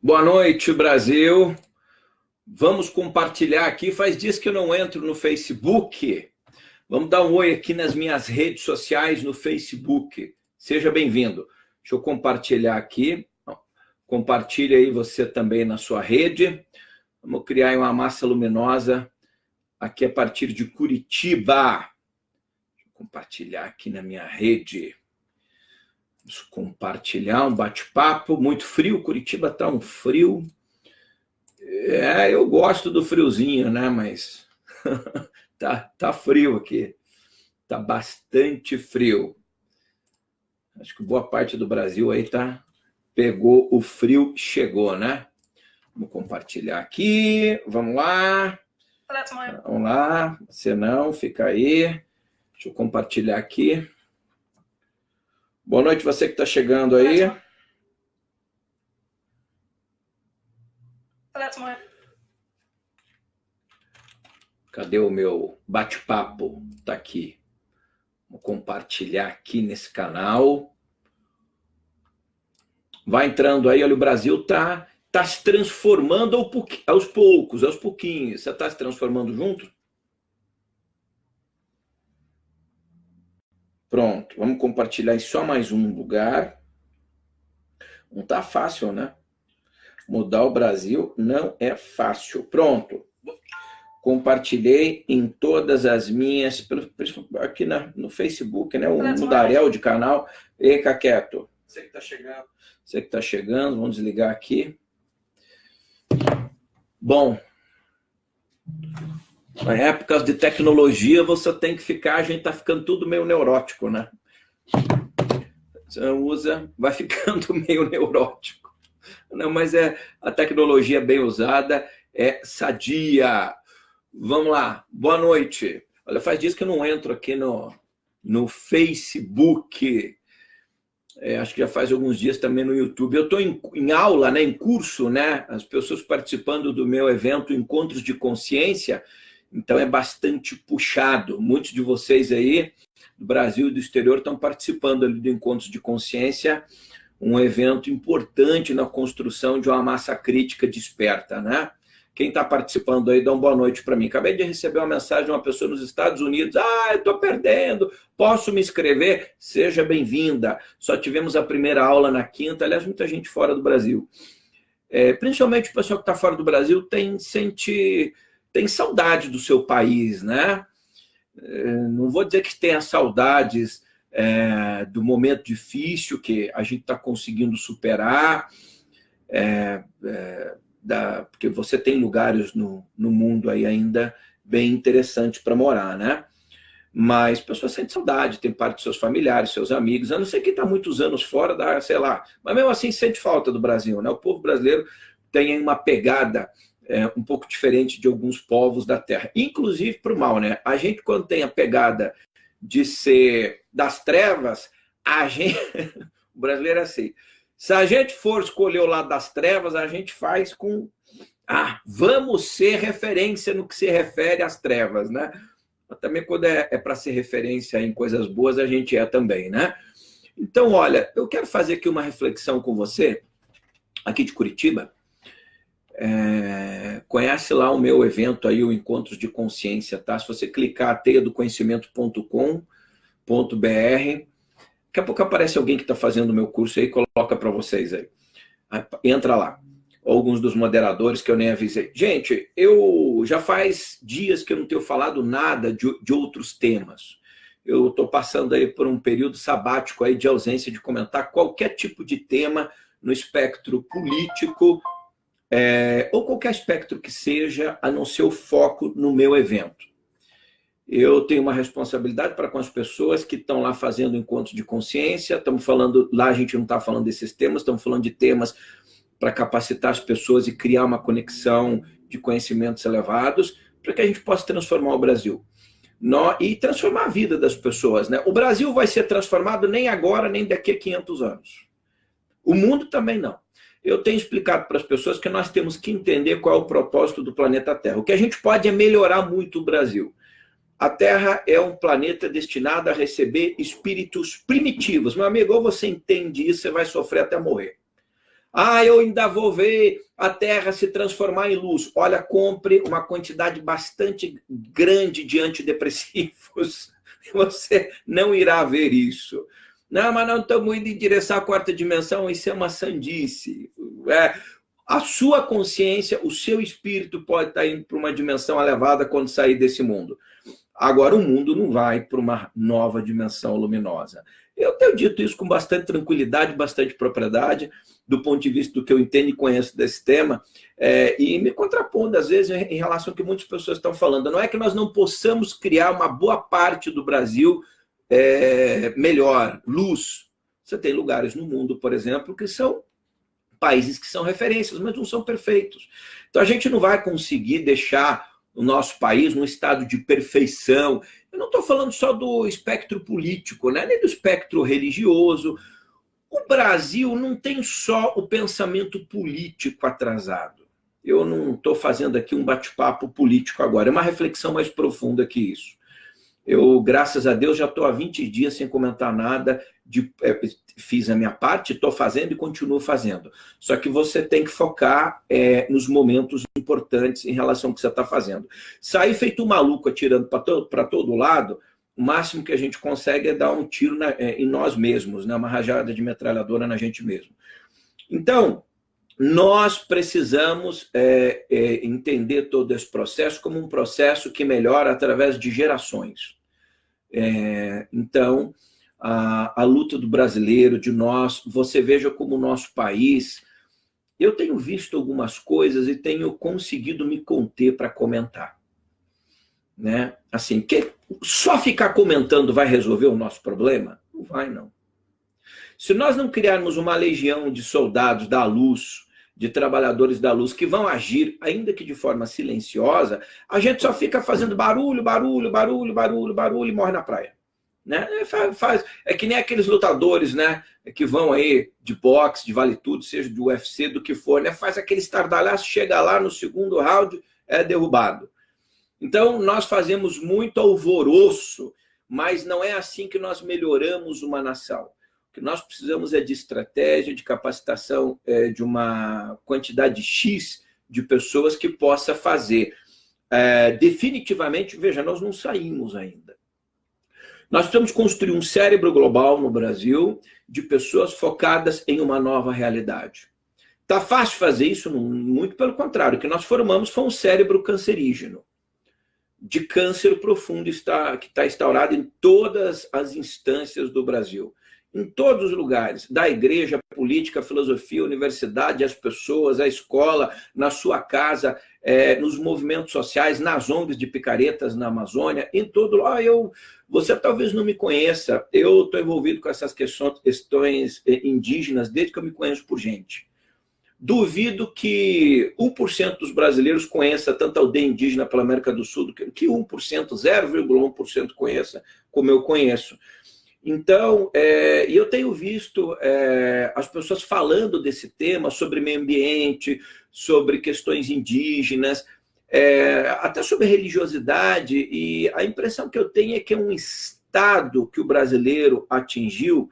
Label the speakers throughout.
Speaker 1: Boa noite, Brasil. Vamos compartilhar aqui. Faz dias que eu não entro no Facebook. Vamos dar um oi aqui nas minhas redes sociais no Facebook. Seja bem-vindo. Deixa eu compartilhar aqui. Compartilhe aí você também na sua rede. Vamos criar uma massa luminosa aqui a partir de Curitiba. Deixa eu compartilhar aqui na minha rede. Vamos compartilhar um bate-papo. Muito frio, Curitiba está um frio. Eu gosto do friozinho, né? Mas tá frio aqui. Tá bastante frio. Acho que boa parte do Brasil aí pegou o frio, chegou, né? Vamos compartilhar aqui. Vamos lá. Vamos lá. Você não, fica aí. Deixa eu compartilhar aqui. Boa noite, você que está chegando aí. Cadê o meu bate-papo? Está aqui. Vou compartilhar aqui nesse canal. Vai entrando aí, olha, o Brasil tá se transformando aos poucos, aos pouquinhos. Você está se transformando junto? Pronto, vamos compartilhar em só mais um lugar. Não tá fácil, né? Mudar o Brasil não é fácil. Pronto. Compartilhei em todas as minhas, aqui no Facebook, né? O Mudarel de canal. Ei, Caqueto. Você que tá chegando, vamos desligar aqui. Bom, na época de tecnologia, você tem que ficar, a gente tá ficando tudo meio neurótico, né? Você usa, vai ficando meio neurótico. Não, mas a tecnologia bem usada é sadia. Vamos lá, boa noite. Olha, faz dias que eu não entro aqui no Facebook. Acho que já faz alguns dias também no YouTube. Eu estou em aula, né, em curso, né? As pessoas participando do meu evento Encontros de Consciência. Então é bastante puxado. Muitos de vocês aí do Brasil e do exterior estão participando ali do Encontros de Consciência, um evento importante na construção de uma massa crítica desperta, né? Quem está participando aí, dá uma boa noite para mim. Acabei de receber uma mensagem de uma pessoa nos Estados Unidos. Eu estou perdendo, posso me inscrever? Seja bem-vinda. Só tivemos a primeira aula na quinta, aliás, muita gente fora do Brasil. Principalmente o pessoal que está fora do Brasil tem saudade do seu país, né? Não vou dizer que tenha saudades do momento difícil que a gente está conseguindo superar, porque você tem lugares no mundo aí ainda bem interessantes para morar, né? Mas pessoas sentem saudade, tem parte dos seus familiares, seus amigos, a não ser quem está muitos anos fora, sei lá, mas mesmo assim sente falta do Brasil, né? O povo brasileiro tem uma pegada um pouco diferente de alguns povos da Terra, inclusive para o mal, né? A gente, quando tem a pegada de ser das trevas, o brasileiro é assim. Se a gente for escolher o lado das trevas, a gente faz com... vamos ser referência no que se refere às trevas, né? Mas também quando é para ser referência em coisas boas, a gente também, né? Então, olha, eu quero fazer aqui uma reflexão com você, aqui de Curitiba. Conhece lá o meu evento aí, o Encontros de Consciência, tá? Se você clicar teiadoconhecimento.com.br, daqui a pouco aparece alguém que está fazendo o meu curso aí, coloca para vocês aí. Entra lá. Alguns dos moderadores que eu nem avisei. Gente, eu já faz dias que eu não tenho falado nada de outros temas. Eu estou passando aí por um período sabático aí de ausência de comentar qualquer tipo de tema no espectro político, ou qualquer espectro que seja, a não ser o foco no meu evento. Eu tenho uma responsabilidade para com as pessoas que estão lá fazendo encontro de consciência. Estamos falando, lá a gente não está falando desses temas, estamos falando de temas para capacitar as pessoas e criar uma conexão de conhecimentos elevados, para que a gente possa transformar o Brasil. E transformar a vida das pessoas, né? O Brasil vai ser transformado nem agora, nem daqui a 500 anos. O mundo também não. Eu tenho explicado para as pessoas que nós temos que entender qual é o propósito do planeta Terra. O que a gente pode é melhorar muito o Brasil. A Terra é um planeta destinado a receber espíritos primitivos. Meu amigo, ou você entende isso, você vai sofrer até morrer. Ah, eu ainda vou ver a Terra se transformar em luz. Olha, compre uma quantidade bastante grande de antidepressivos. Você não irá ver isso. Não, mas não estamos indo em direção à quarta dimensão, isso é uma sandice. A sua consciência, o seu espírito pode estar indo para uma dimensão elevada quando sair desse mundo. Agora, o mundo não vai para uma nova dimensão luminosa. Eu tenho dito isso com bastante tranquilidade, bastante propriedade, do ponto de vista do que eu entendo e conheço desse tema, e me contrapondo, às vezes, em relação ao que muitas pessoas estão falando. Não é que nós não possamos criar uma boa parte do Brasil melhor, luz. Você tem lugares no mundo, por exemplo, que são países que são referências, mas não são perfeitos. Então, a gente não vai conseguir deixar o nosso país num estado de perfeição. Eu não estou falando só do espectro político, né? Nem do espectro religioso. O Brasil não tem só o pensamento político atrasado. Eu não estou fazendo aqui um bate-papo político agora, é uma reflexão mais profunda que isso. Eu, graças a Deus, já estou há 20 dias sem comentar nada, fiz a minha parte, estou fazendo e continuo fazendo. Só que você tem que focar nos momentos importantes em relação ao que você está fazendo. Sair feito um maluco atirando para todo lado, o máximo que a gente consegue é dar um tiro em nós mesmos, né? Uma rajada de metralhadora na gente mesmo. Então, nós precisamos entender todo esse processo como um processo que melhora através de gerações. Então, a luta do brasileiro, de nós, você veja como o nosso país, eu tenho visto algumas coisas e tenho conseguido me conter para comentar. Né? Assim, só ficar comentando vai resolver o nosso problema? Não vai, não. Se nós não criarmos uma legião de soldados da luz, de trabalhadores da luz que vão agir, ainda que de forma silenciosa, a gente só fica fazendo barulho, barulho, barulho, barulho, barulho e morre na praia. Né? É que nem aqueles lutadores, né, que vão aí de boxe, de vale tudo, seja do UFC, do que for, né? Faz aquele estardalhaço, chega lá no segundo round, é derrubado. Então, nós fazemos muito alvoroço, mas não é assim que nós melhoramos uma nação. O que nós precisamos é de estratégia, de capacitação de uma quantidade X de pessoas que possa fazer. Definitivamente, veja, nós não saímos ainda. Nós precisamos construir um cérebro global no Brasil de pessoas focadas em uma nova realidade. Está fácil fazer isso? Muito pelo contrário. O que nós formamos foi um cérebro cancerígeno, de câncer profundo que está instaurado em todas as instâncias do Brasil. Em todos os lugares, da igreja, política, filosofia, universidade, as pessoas, a escola, na sua casa, nos movimentos sociais, nas ONGs de picaretas na Amazônia, em todo lugar. Você talvez não me conheça, eu estou envolvido com essas questões indígenas desde que eu me conheço por gente. Duvido que 1% dos brasileiros conheça tanta aldeia indígena pela América do Sul, que 1%, 0,1% conheça como eu conheço. Então, eu tenho visto as pessoas falando desse tema, sobre meio ambiente, sobre questões indígenas, até sobre religiosidade, e a impressão que eu tenho é que é um estado que o brasileiro atingiu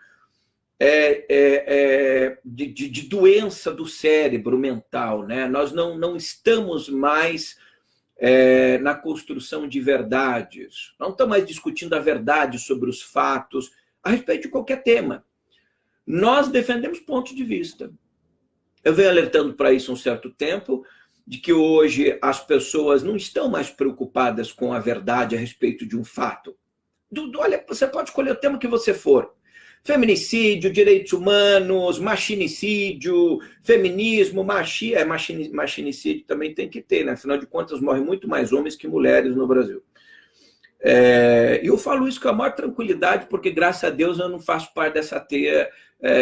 Speaker 1: de doença do cérebro mental, né? Nós não estamos mais na construção de verdades, não estamos mais discutindo a verdade sobre os fatos a respeito de qualquer tema. Nós defendemos pontos de vista. Eu venho alertando para isso há um certo tempo, de que hoje as pessoas não estão mais preocupadas com a verdade a respeito de um fato. Olha, você pode escolher o tema que você for. Feminicídio, direitos humanos, machinicídio, feminismo, machinicídio também tem que ter, né? Afinal de contas, morrem muito mais homens que mulheres no Brasil. E eu falo isso com a maior tranquilidade, porque, graças a Deus, eu não faço parte dessa teia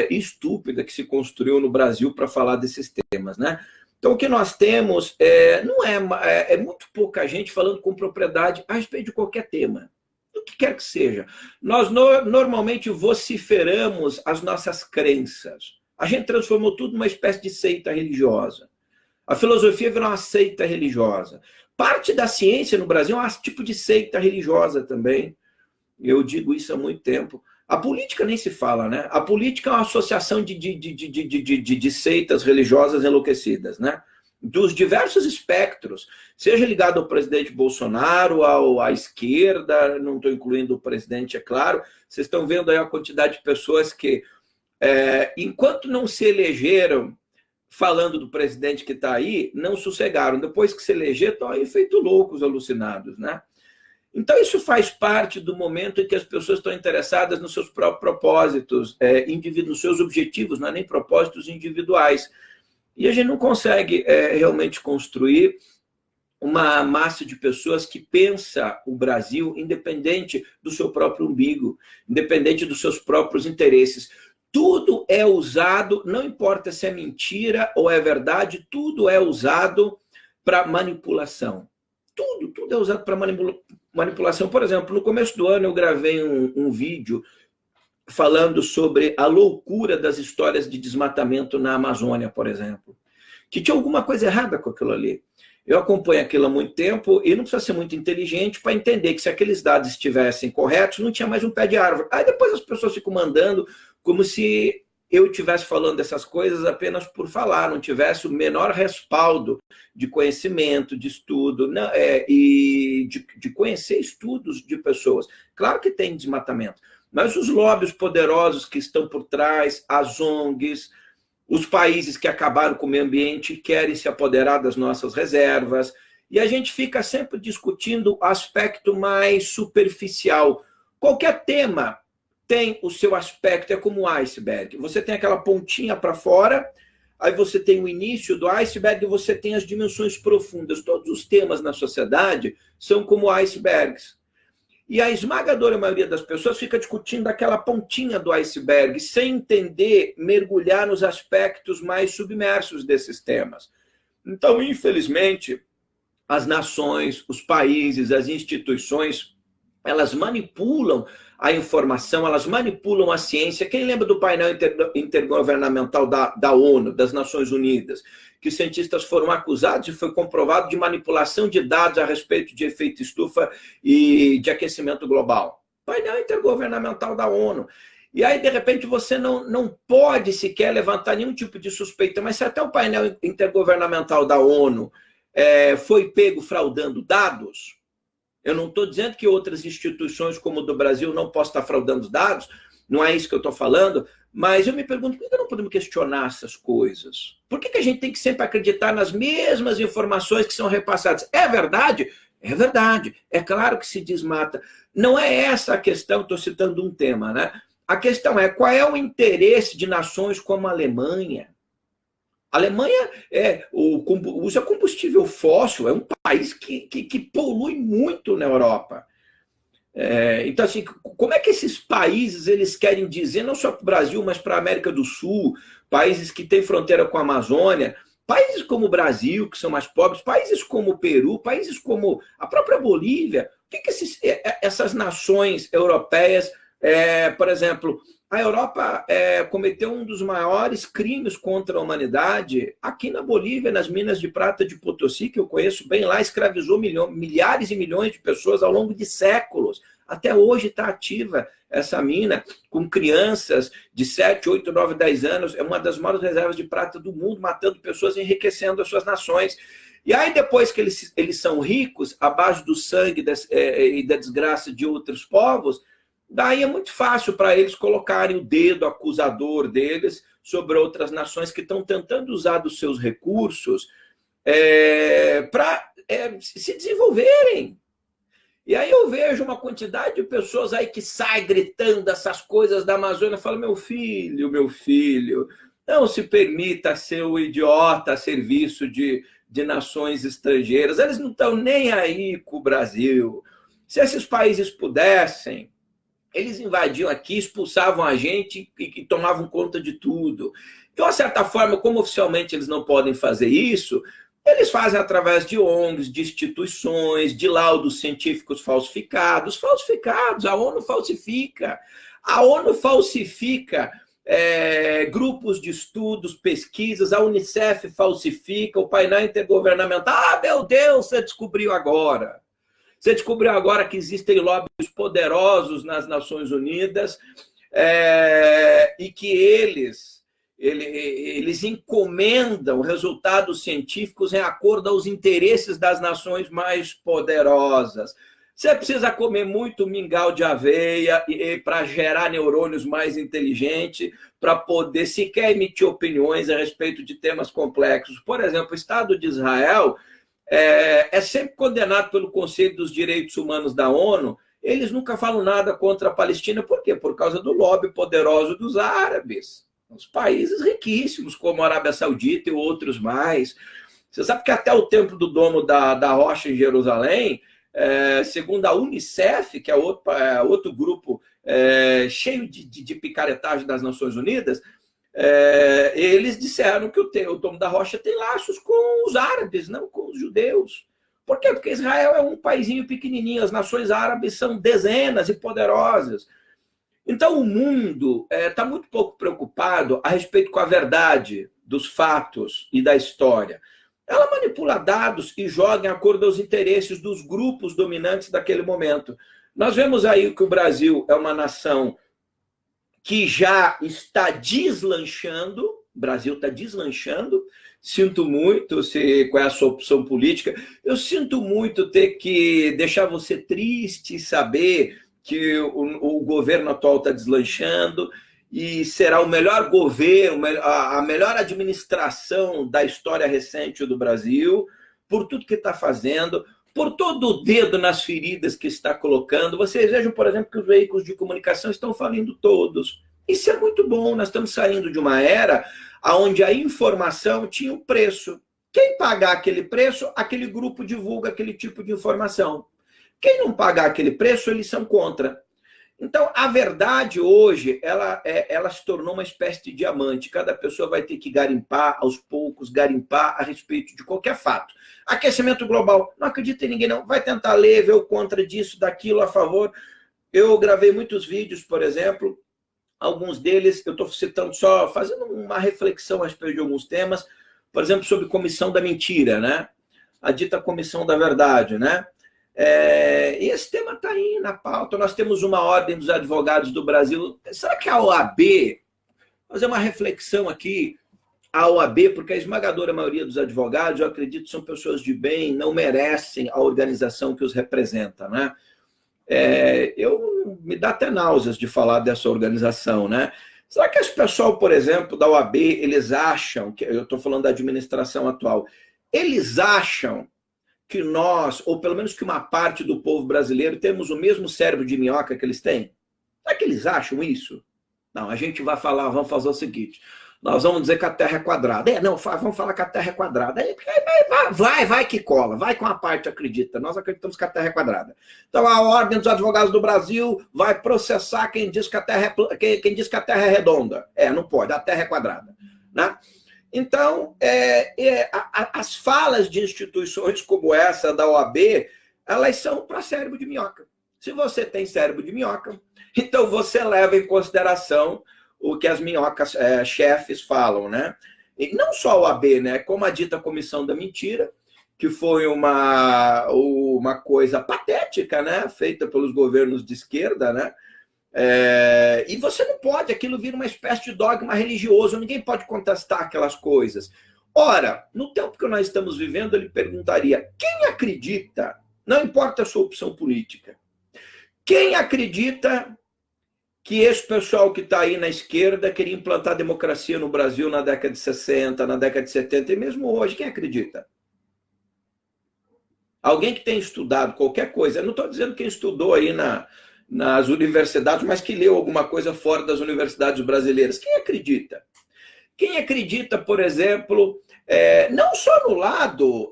Speaker 1: estúpida que se construiu no Brasil para falar desses temas, né? Então, o que nós temos é muito pouca gente falando com propriedade a respeito de qualquer tema. O que quer que seja. Nós normalmente vociferamos as nossas crenças. A gente transformou tudo numa espécie de seita religiosa. A filosofia virou uma seita religiosa. Parte da ciência no Brasil é um tipo de seita religiosa também. Eu digo isso há muito tempo. A política nem se fala, né? A política é uma associação de seitas religiosas enlouquecidas, né? Dos diversos espectros, seja ligado ao presidente Bolsonaro, à esquerda, não estou incluindo o presidente, é claro. Vocês estão vendo aí a quantidade de pessoas que, enquanto não se elegeram falando do presidente que está aí, não sossegaram. Depois que se eleger, estão aí feito loucos, alucinados, né? Então, isso faz parte do momento em que as pessoas estão interessadas nos seus próprios propósitos, nos seus objetivos, não é nem propósitos individuais. E a gente não consegue realmente construir uma massa de pessoas que pensa o Brasil independente do seu próprio umbigo, independente dos seus próprios interesses. Tudo é usado, não importa se é mentira ou é verdade, tudo é usado para manipulação. Tudo é usado para manipulação. Por exemplo, no começo do ano eu gravei um vídeo falando sobre a loucura das histórias de desmatamento na Amazônia, por exemplo, que tinha alguma coisa errada com aquilo ali. Eu acompanho aquilo há muito tempo e não precisa ser muito inteligente para entender que se aqueles dados estivessem corretos, não tinha mais um pé de árvore. Aí depois as pessoas ficam mandando como se eu estivesse falando dessas coisas apenas por falar, não tivesse o menor respaldo de conhecimento, de estudo, e de conhecer estudos de pessoas. Claro que tem desmatamento, mas os lobbies poderosos que estão por trás, as ONGs, os países que acabaram com o meio ambiente querem se apoderar das nossas reservas, e a gente fica sempre discutindo o aspecto mais superficial. Qualquer tema tem o seu aspecto, é como um iceberg. Você tem aquela pontinha para fora, aí você tem o início do iceberg e você tem as dimensões profundas. Todos os temas na sociedade são como icebergs. E a esmagadora maioria das pessoas fica discutindo aquela pontinha do iceberg, sem entender, mergulhar nos aspectos mais submersos desses temas. Então, infelizmente, as nações, os países, as instituições, elas manipulam a informação, elas manipulam a ciência. Quem lembra do painel intergovernamental da ONU, das Nações Unidas, que os cientistas foram acusados e foi comprovado de manipulação de dados a respeito de efeito estufa e de aquecimento global? Painel intergovernamental da ONU. E aí, de repente, você não pode sequer levantar nenhum tipo de suspeita, mas se até o painel intergovernamental da ONU foi pego fraudando dados, eu não estou dizendo que outras instituições como o do Brasil não possam estar fraudando dados, não é isso que eu estou falando, mas eu me pergunto, por que não podemos questionar essas coisas? Por que a gente tem que sempre acreditar nas mesmas informações que são repassadas? É verdade? É verdade. É claro que se desmata. Não é essa a questão, estou citando um tema, né? A questão é qual é o interesse de nações como a Alemanha. A Alemanha usa combustível fóssil, é um país que polui muito na Europa. Então, assim, como é que esses países eles querem dizer, não só para o Brasil, mas para a América do Sul, países que têm fronteira com a Amazônia, países como o Brasil, que são mais pobres, países como o Peru, países como a própria Bolívia, o que essas nações europeias, por exemplo, a Europa cometeu um dos maiores crimes contra a humanidade aqui na Bolívia, nas minas de prata de Potosí, que eu conheço bem lá, escravizou milhares e milhões de pessoas ao longo de séculos. Até hoje está ativa essa mina, com crianças de 7, 8, 9, 10 anos, é uma das maiores reservas de prata do mundo, matando pessoas e enriquecendo as suas nações. E aí, depois que eles são ricos, à base do sangue e da desgraça de outros povos, daí é muito fácil para eles colocarem o dedo acusador deles sobre outras nações que estão tentando usar dos seus recursos para se desenvolverem. E aí eu vejo uma quantidade de pessoas aí que saem gritando essas coisas da Amazônia, falam, meu filho, não se permita ser o idiota a serviço de nações estrangeiras. Eles não estão nem aí com o Brasil. Se esses países pudessem, eles invadiam aqui, expulsavam a gente e tomavam conta de tudo. De uma certa forma, como oficialmente eles não podem fazer isso, eles fazem através de ONGs, de instituições, de laudos científicos falsificados. A ONU falsifica. A ONU falsifica grupos de estudos, pesquisas, a Unicef falsifica, o painel intergovernamental. Ah, meu Deus, você descobriu agora. Você descobriu agora que existem lobbies poderosos nas Nações Unidas e que eles encomendam resultados científicos em acordo aos interesses das nações mais poderosas. Você precisa comer muito mingau de aveia para gerar neurônios mais inteligentes, para poder sequer emitir opiniões a respeito de temas complexos. Por exemplo, o Estado de Israel é sempre condenado pelo Conselho dos Direitos Humanos da ONU. Eles nunca falam nada contra a Palestina. Por quê? Por causa do lobby poderoso dos árabes. Os países riquíssimos, como a Arábia Saudita e outros mais. Você sabe que até o Templo do Domo da Rocha em Jerusalém, segundo a Unicef, que é outro grupo cheio de picaretagem das Nações Unidas, eles disseram que o Domo da Rocha tem laços com os árabes, não com os judeus. Por quê? Porque Israel é um paizinho pequenininho, as nações árabes são dezenas e poderosas. Então o mundo está muito pouco preocupado a respeito com a verdade dos fatos e da história. Ela manipula dados e joga em acordo aos interesses dos grupos dominantes daquele momento. Nós vemos aí que o Brasil é uma nação que já está deslanchando. O Brasil está deslanchando. Sinto muito qual é a sua opção política. Eu sinto muito ter que deixar você triste saber que o governo atual está deslanchando e será o melhor governo, a melhor administração da história recente do Brasil, por tudo que está fazendo, por todo o dedo nas feridas que está colocando. Vocês vejam, por exemplo, que os veículos de comunicação estão falindo todos. Isso é muito bom. Nós estamos saindo de uma era onde a informação tinha um preço. Quem pagar aquele preço, aquele grupo divulga aquele tipo de informação. Quem não pagar aquele preço, eles são contra. Então, a verdade hoje, ela se tornou uma espécie de diamante. Cada pessoa vai ter que garimpar, aos poucos, garimpar a respeito de qualquer fato. Aquecimento global, não acredita em ninguém, não. Vai tentar ler, ver o contra disso, daquilo, a favor. Eu gravei muitos vídeos, por exemplo, alguns deles, eu estou citando só, fazendo uma reflexão a respeito de alguns temas, por exemplo, sobre comissão da mentira, né? A dita comissão da verdade, né? E esse tema está aí na pauta. Nós temos uma ordem dos advogados do Brasil. Será que a OAB, fazer uma reflexão aqui, a OAB, porque a esmagadora maioria dos advogados, eu acredito, são pessoas de bem, não merecem a organização que os representa, né? Me dá até náuseas de falar dessa organização, né? Será que esse pessoal, por exemplo, da OAB, eles acham, que eu estou falando da administração atual, eles acham que nós, ou pelo menos que uma parte do povo brasileiro, temos o mesmo cérebro de minhoca que eles têm? Será que eles acham isso? Não, a gente vai falar, vamos fazer o seguinte, nós vamos dizer que a Terra é quadrada. Vamos falar que a Terra é quadrada. Vai que cola, vai com a parte acredita. Nós acreditamos que a Terra é quadrada. Então a Ordem dos Advogados do Brasil vai processar quem diz que a Terra é redonda. Não pode, a Terra é quadrada, né? Então, as falas de instituições como essa da OAB, elas são para cérebro de minhoca. Se você tem cérebro de minhoca, então você leva em consideração o que as minhocas chefes falam, né? E não só a OAB, né? Como a dita Comissão da Mentira, que foi uma coisa patética, né? Feita pelos governos de esquerda, né? E você não pode, aquilo vira uma espécie de dogma religioso, ninguém pode contestar aquelas coisas. Ora, no tempo que nós estamos vivendo, ele perguntaria, quem acredita, não importa a sua opção política, quem acredita que esse pessoal que está aí na esquerda queria implantar democracia no Brasil na década de 60, na década de 70 e mesmo hoje, quem acredita? Alguém que tem estudado qualquer coisa, eu não estou dizendo quem estudou aí nas universidades, mas que leu alguma coisa fora das universidades brasileiras. Quem acredita? Quem acredita, por exemplo, não só no lado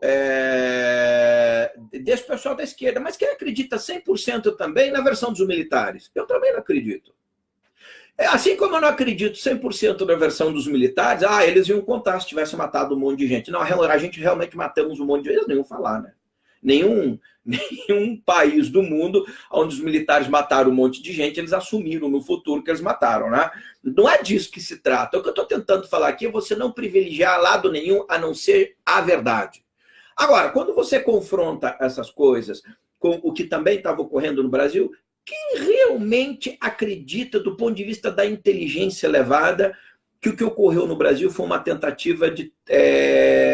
Speaker 1: desse pessoal da esquerda, mas quem acredita 100% também na versão dos militares? Eu também não acredito. Assim como eu não acredito 100% na versão dos militares, eles iam contar se tivesse matado um monte de gente. Não, a gente realmente matamos um monte de gente, eles não iam falar, né? Nenhum país do mundo onde os militares mataram um monte de gente, eles assumiram no futuro que eles mataram, né? Não é disso que se trata. O que eu estou tentando falar aqui é você não privilegiar lado nenhum a não ser a verdade. Agora, quando você confronta essas coisas com o que também estava ocorrendo no Brasil, Quem realmente acredita, do ponto de vista da inteligência elevada, que o que ocorreu no Brasil foi uma tentativa de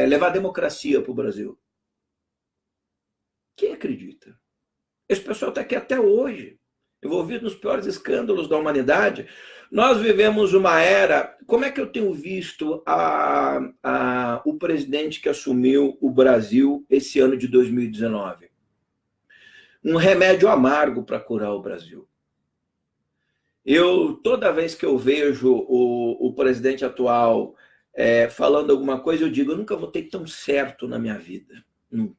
Speaker 1: levar a democracia para o Brasil? Quem acredita? Esse pessoal está aqui até hoje, envolvido nos piores escândalos da humanidade. Nós vivemos uma era... Como é que eu tenho visto o presidente que assumiu o Brasil esse ano de 2019? Um remédio amargo para curar o Brasil. Toda vez que eu vejo o presidente atual falando alguma coisa, eu digo, eu nunca votei tão certo na minha vida. Nunca.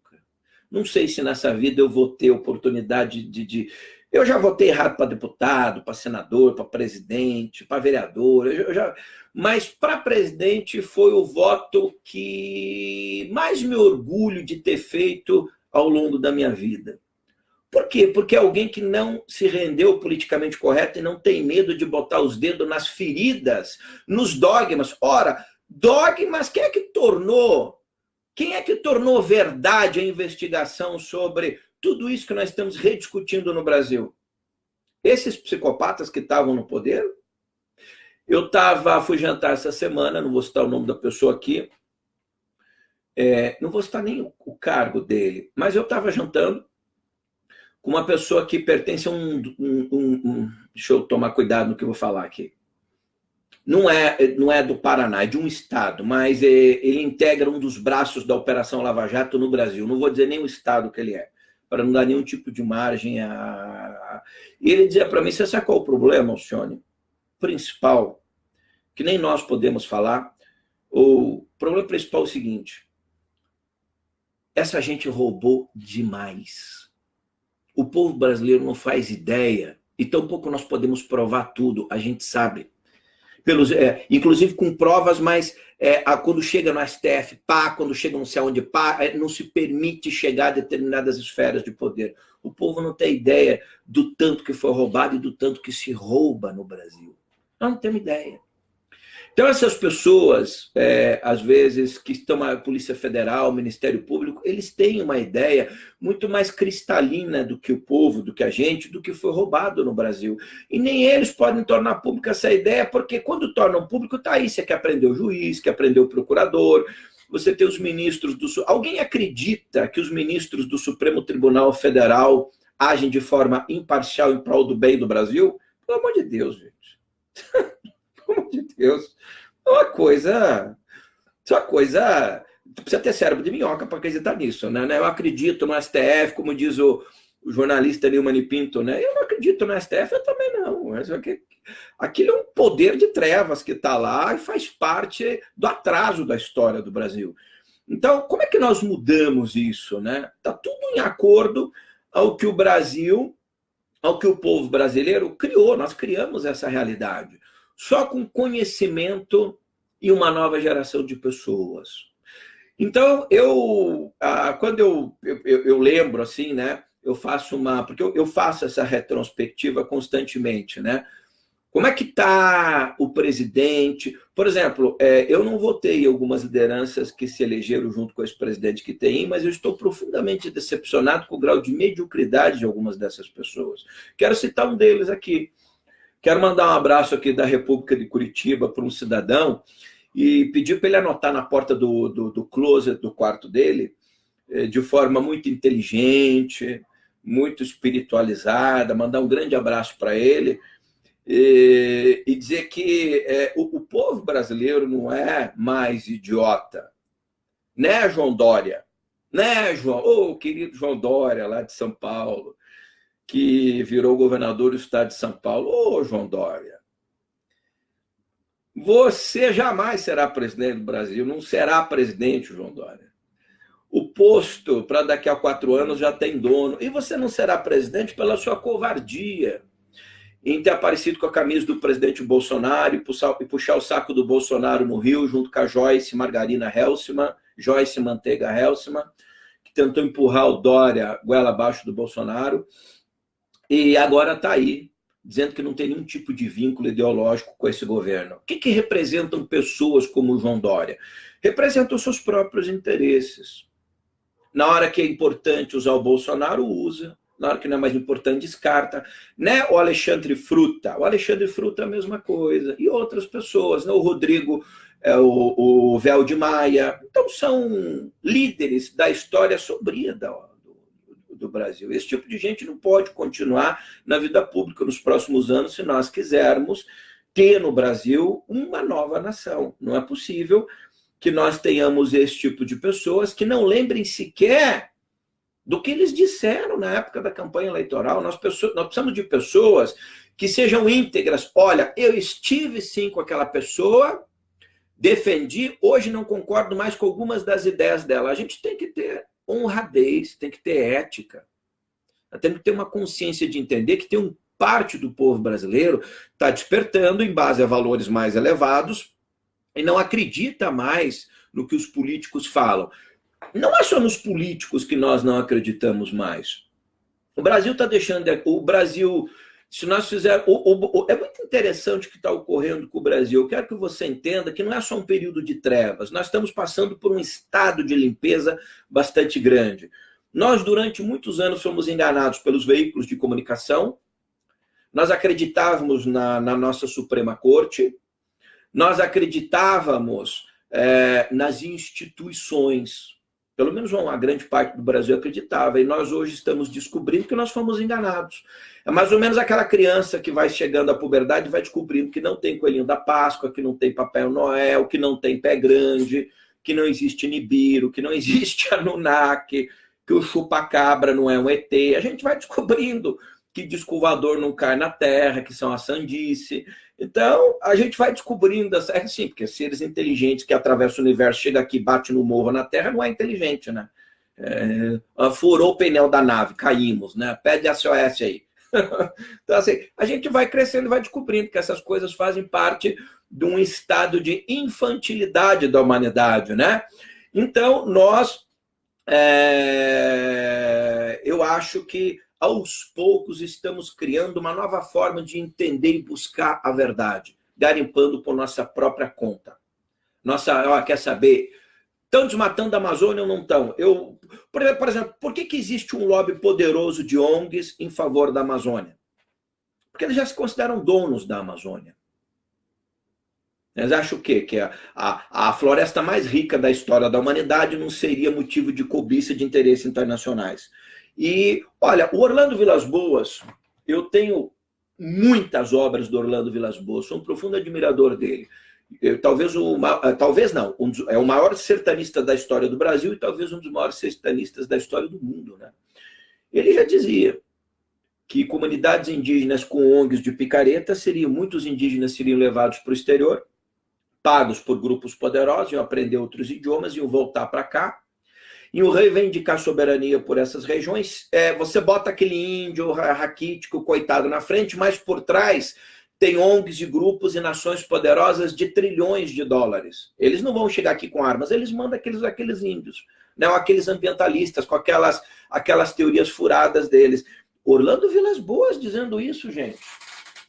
Speaker 1: Não sei se nessa vida eu vou ter oportunidade de... Eu já votei errado para deputado, para senador, para presidente, para vereador, mas para presidente foi o voto que mais me orgulho de ter feito ao longo da minha vida. Por quê? Porque é alguém que não se rendeu politicamente correto e não tem medo de botar os dedos nas feridas, nos dogmas. Ora, dogmas, quem é que tornou verdade a investigação sobre tudo isso que nós estamos rediscutindo no Brasil? Esses psicopatas que estavam no poder? Fui jantar essa semana, não vou citar o nome da pessoa aqui, não vou citar nem o cargo dele, mas eu estava jantando com uma pessoa que pertence a deixa eu tomar cuidado no que eu vou falar aqui. Não é do Paraná, é de um estado, mas ele integra um dos braços da Operação Lava Jato no Brasil. Não vou dizer nem o estado que ele é, para não dar nenhum tipo de margem a... E ele dizia para mim, você sabe qual é o problema, Alcione? Principal, que nem nós podemos falar. O problema principal é o seguinte: essa gente roubou demais. O povo brasileiro não faz ideia, e tampouco nós podemos provar tudo, a gente sabe. Inclusive com provas, mas quando chega no STF, quando chega não sei onde, não se permite chegar a determinadas esferas de poder. O povo não tem ideia do tanto que foi roubado e do tanto que se rouba no Brasil. Nós não temos ideia. Então, essas pessoas, às vezes, que estão na Polícia Federal, Ministério Público, eles têm uma ideia muito mais cristalina do que o povo, do que a gente, do que foi roubado no Brasil. E nem eles podem tornar pública essa ideia, porque quando tornam público, está aí, você quer prender o juiz, quer prender o procurador, você tem os ministros do... Alguém acredita que os ministros do Supremo Tribunal Federal agem de forma imparcial em prol do bem do Brasil? Pelo amor de Deus, gente. Pelo amor de Deus. É uma coisa... Precisa ter cérebro de minhoca para acreditar nisso, né? Eu acredito no STF, como diz o jornalista Neumann Pinto, né? Eu não acredito no STF, eu também não. Aquilo é um poder de trevas que está lá e faz parte do atraso da história do Brasil. Então, como é que nós mudamos isso, né? Está tudo em acordo ao que o Brasil, ao que o povo brasileiro criou. Nós criamos essa realidade. Só com conhecimento e uma nova geração de pessoas. Então, quando eu lembro, assim, né, porque eu faço essa retrospectiva constantemente, né? Como é que está o presidente? Por exemplo, eu não votei em algumas lideranças que se elegeram junto com esse presidente que tem, mas eu estou profundamente decepcionado com o grau de mediocridade de algumas dessas pessoas. Quero citar um deles aqui. Quero mandar um abraço aqui da República de Curitiba para um cidadão e pedir para ele anotar na porta do closet do quarto dele, de forma muito inteligente, muito espiritualizada, mandar um grande abraço para ele e dizer que o povo brasileiro não é mais idiota. Né, João Dória? Né, João? Ô, querido João Dória, lá de São Paulo, que virou governador do estado de São Paulo. Ô, João Dória, você jamais será presidente do Brasil, não será presidente, João Dória. O posto, para daqui a 4 anos, já tem dono. E você não será presidente pela sua covardia em ter aparecido com a camisa do presidente Bolsonaro e puxar o saco do Bolsonaro no Rio, junto com a Joyce Margarina Helsman, Joyce Manteiga Helsman, que tentou empurrar o Dória goela abaixo do Bolsonaro. E agora está aí, dizendo que não tem nenhum tipo de vínculo ideológico com esse governo. O que representam pessoas como o João Dória? Representam os seus próprios interesses. Na hora que é importante usar o Bolsonaro, usa. na hora que não é mais importante, descarta. Né? O Alexandre Fruta é a mesma coisa. E outras pessoas, né? O Rodrigo, o Véu de Maia. Então, são líderes da história sombria do Brasil. Esse tipo de gente não pode continuar na vida pública nos próximos anos se nós quisermos ter no Brasil uma nova nação. Não é possível que nós tenhamos esse tipo de pessoas que não lembrem sequer do que eles disseram na época da campanha eleitoral. Nós precisamos de pessoas que sejam íntegras. Olha, eu estive sim com aquela pessoa, defendi, hoje não concordo mais com algumas das ideias dela. A gente tem que ter honradez, tem que ter ética. Tem que ter uma consciência de entender que tem parte do povo brasileiro está despertando em base a valores mais elevados e não acredita mais no que os políticos falam. Não é só nos políticos que nós não acreditamos mais. O Brasil está deixando... O Brasil, se nós fizermos... É muito interessante o que está ocorrendo com o Brasil. Eu quero que você entenda que não é só um período de trevas. Nós estamos passando por um estado de limpeza bastante grande. Nós, durante muitos anos, fomos enganados pelos veículos de comunicação. Nós acreditávamos na nossa Suprema Corte. Nós acreditávamos nas instituições. Pelo menos uma grande parte do Brasil acreditava. E nós hoje estamos descobrindo que nós fomos enganados. É mais ou menos aquela criança que vai chegando à puberdade e vai descobrindo que não tem coelhinho da Páscoa, que não tem Papai Noel, que não tem pé grande, que não existe Nibiru, que não existe Anunnaki, que o chupa-cabra não é um ET. A gente vai descobrindo que disco voador não cai na Terra, que são a sandice. Então, a gente vai descobrindo, assim, porque seres inteligentes que atravessam o universo, chega aqui, bate no morro na Terra, não é inteligente, né? Furou o pneu da nave, caímos, né? Pede SOS aí. Então, assim, a gente vai crescendo e vai descobrindo que essas coisas fazem parte de um estado de infantilidade da humanidade, né? Então, eu acho que aos poucos estamos criando uma nova forma de entender e buscar a verdade, garimpando por nossa própria conta. Quer saber? Estão desmatando a Amazônia ou não estão? Por exemplo, por que existe um lobby poderoso de ONGs em favor da Amazônia? Porque eles já se consideram donos da Amazônia. Eles acham o quê? Que a floresta mais rica da história da humanidade não seria motivo de cobiça de interesses internacionais. E, olha, o Orlando Vilas Boas, eu tenho muitas obras do Orlando Vilas Boas, sou um profundo admirador dele. Talvez não, é o maior sertanista da história do Brasil e talvez um dos maiores sertanistas da história do mundo, né? Ele já dizia que comunidades indígenas com ONGs de picareta muitos indígenas seriam levados para o exterior, pagos por grupos poderosos, iam aprender outros idiomas, iam voltar para cá, iam reivindicar soberania por essas regiões. Você bota aquele índio raquítico, coitado, na frente, mas por trás tem ONGs e grupos e nações poderosas de trilhões de dólares. Eles não vão chegar aqui com armas, eles mandam aqueles índios, né? Ou aqueles ambientalistas com aquelas teorias furadas deles. Orlando Vilas Boas dizendo isso, gente.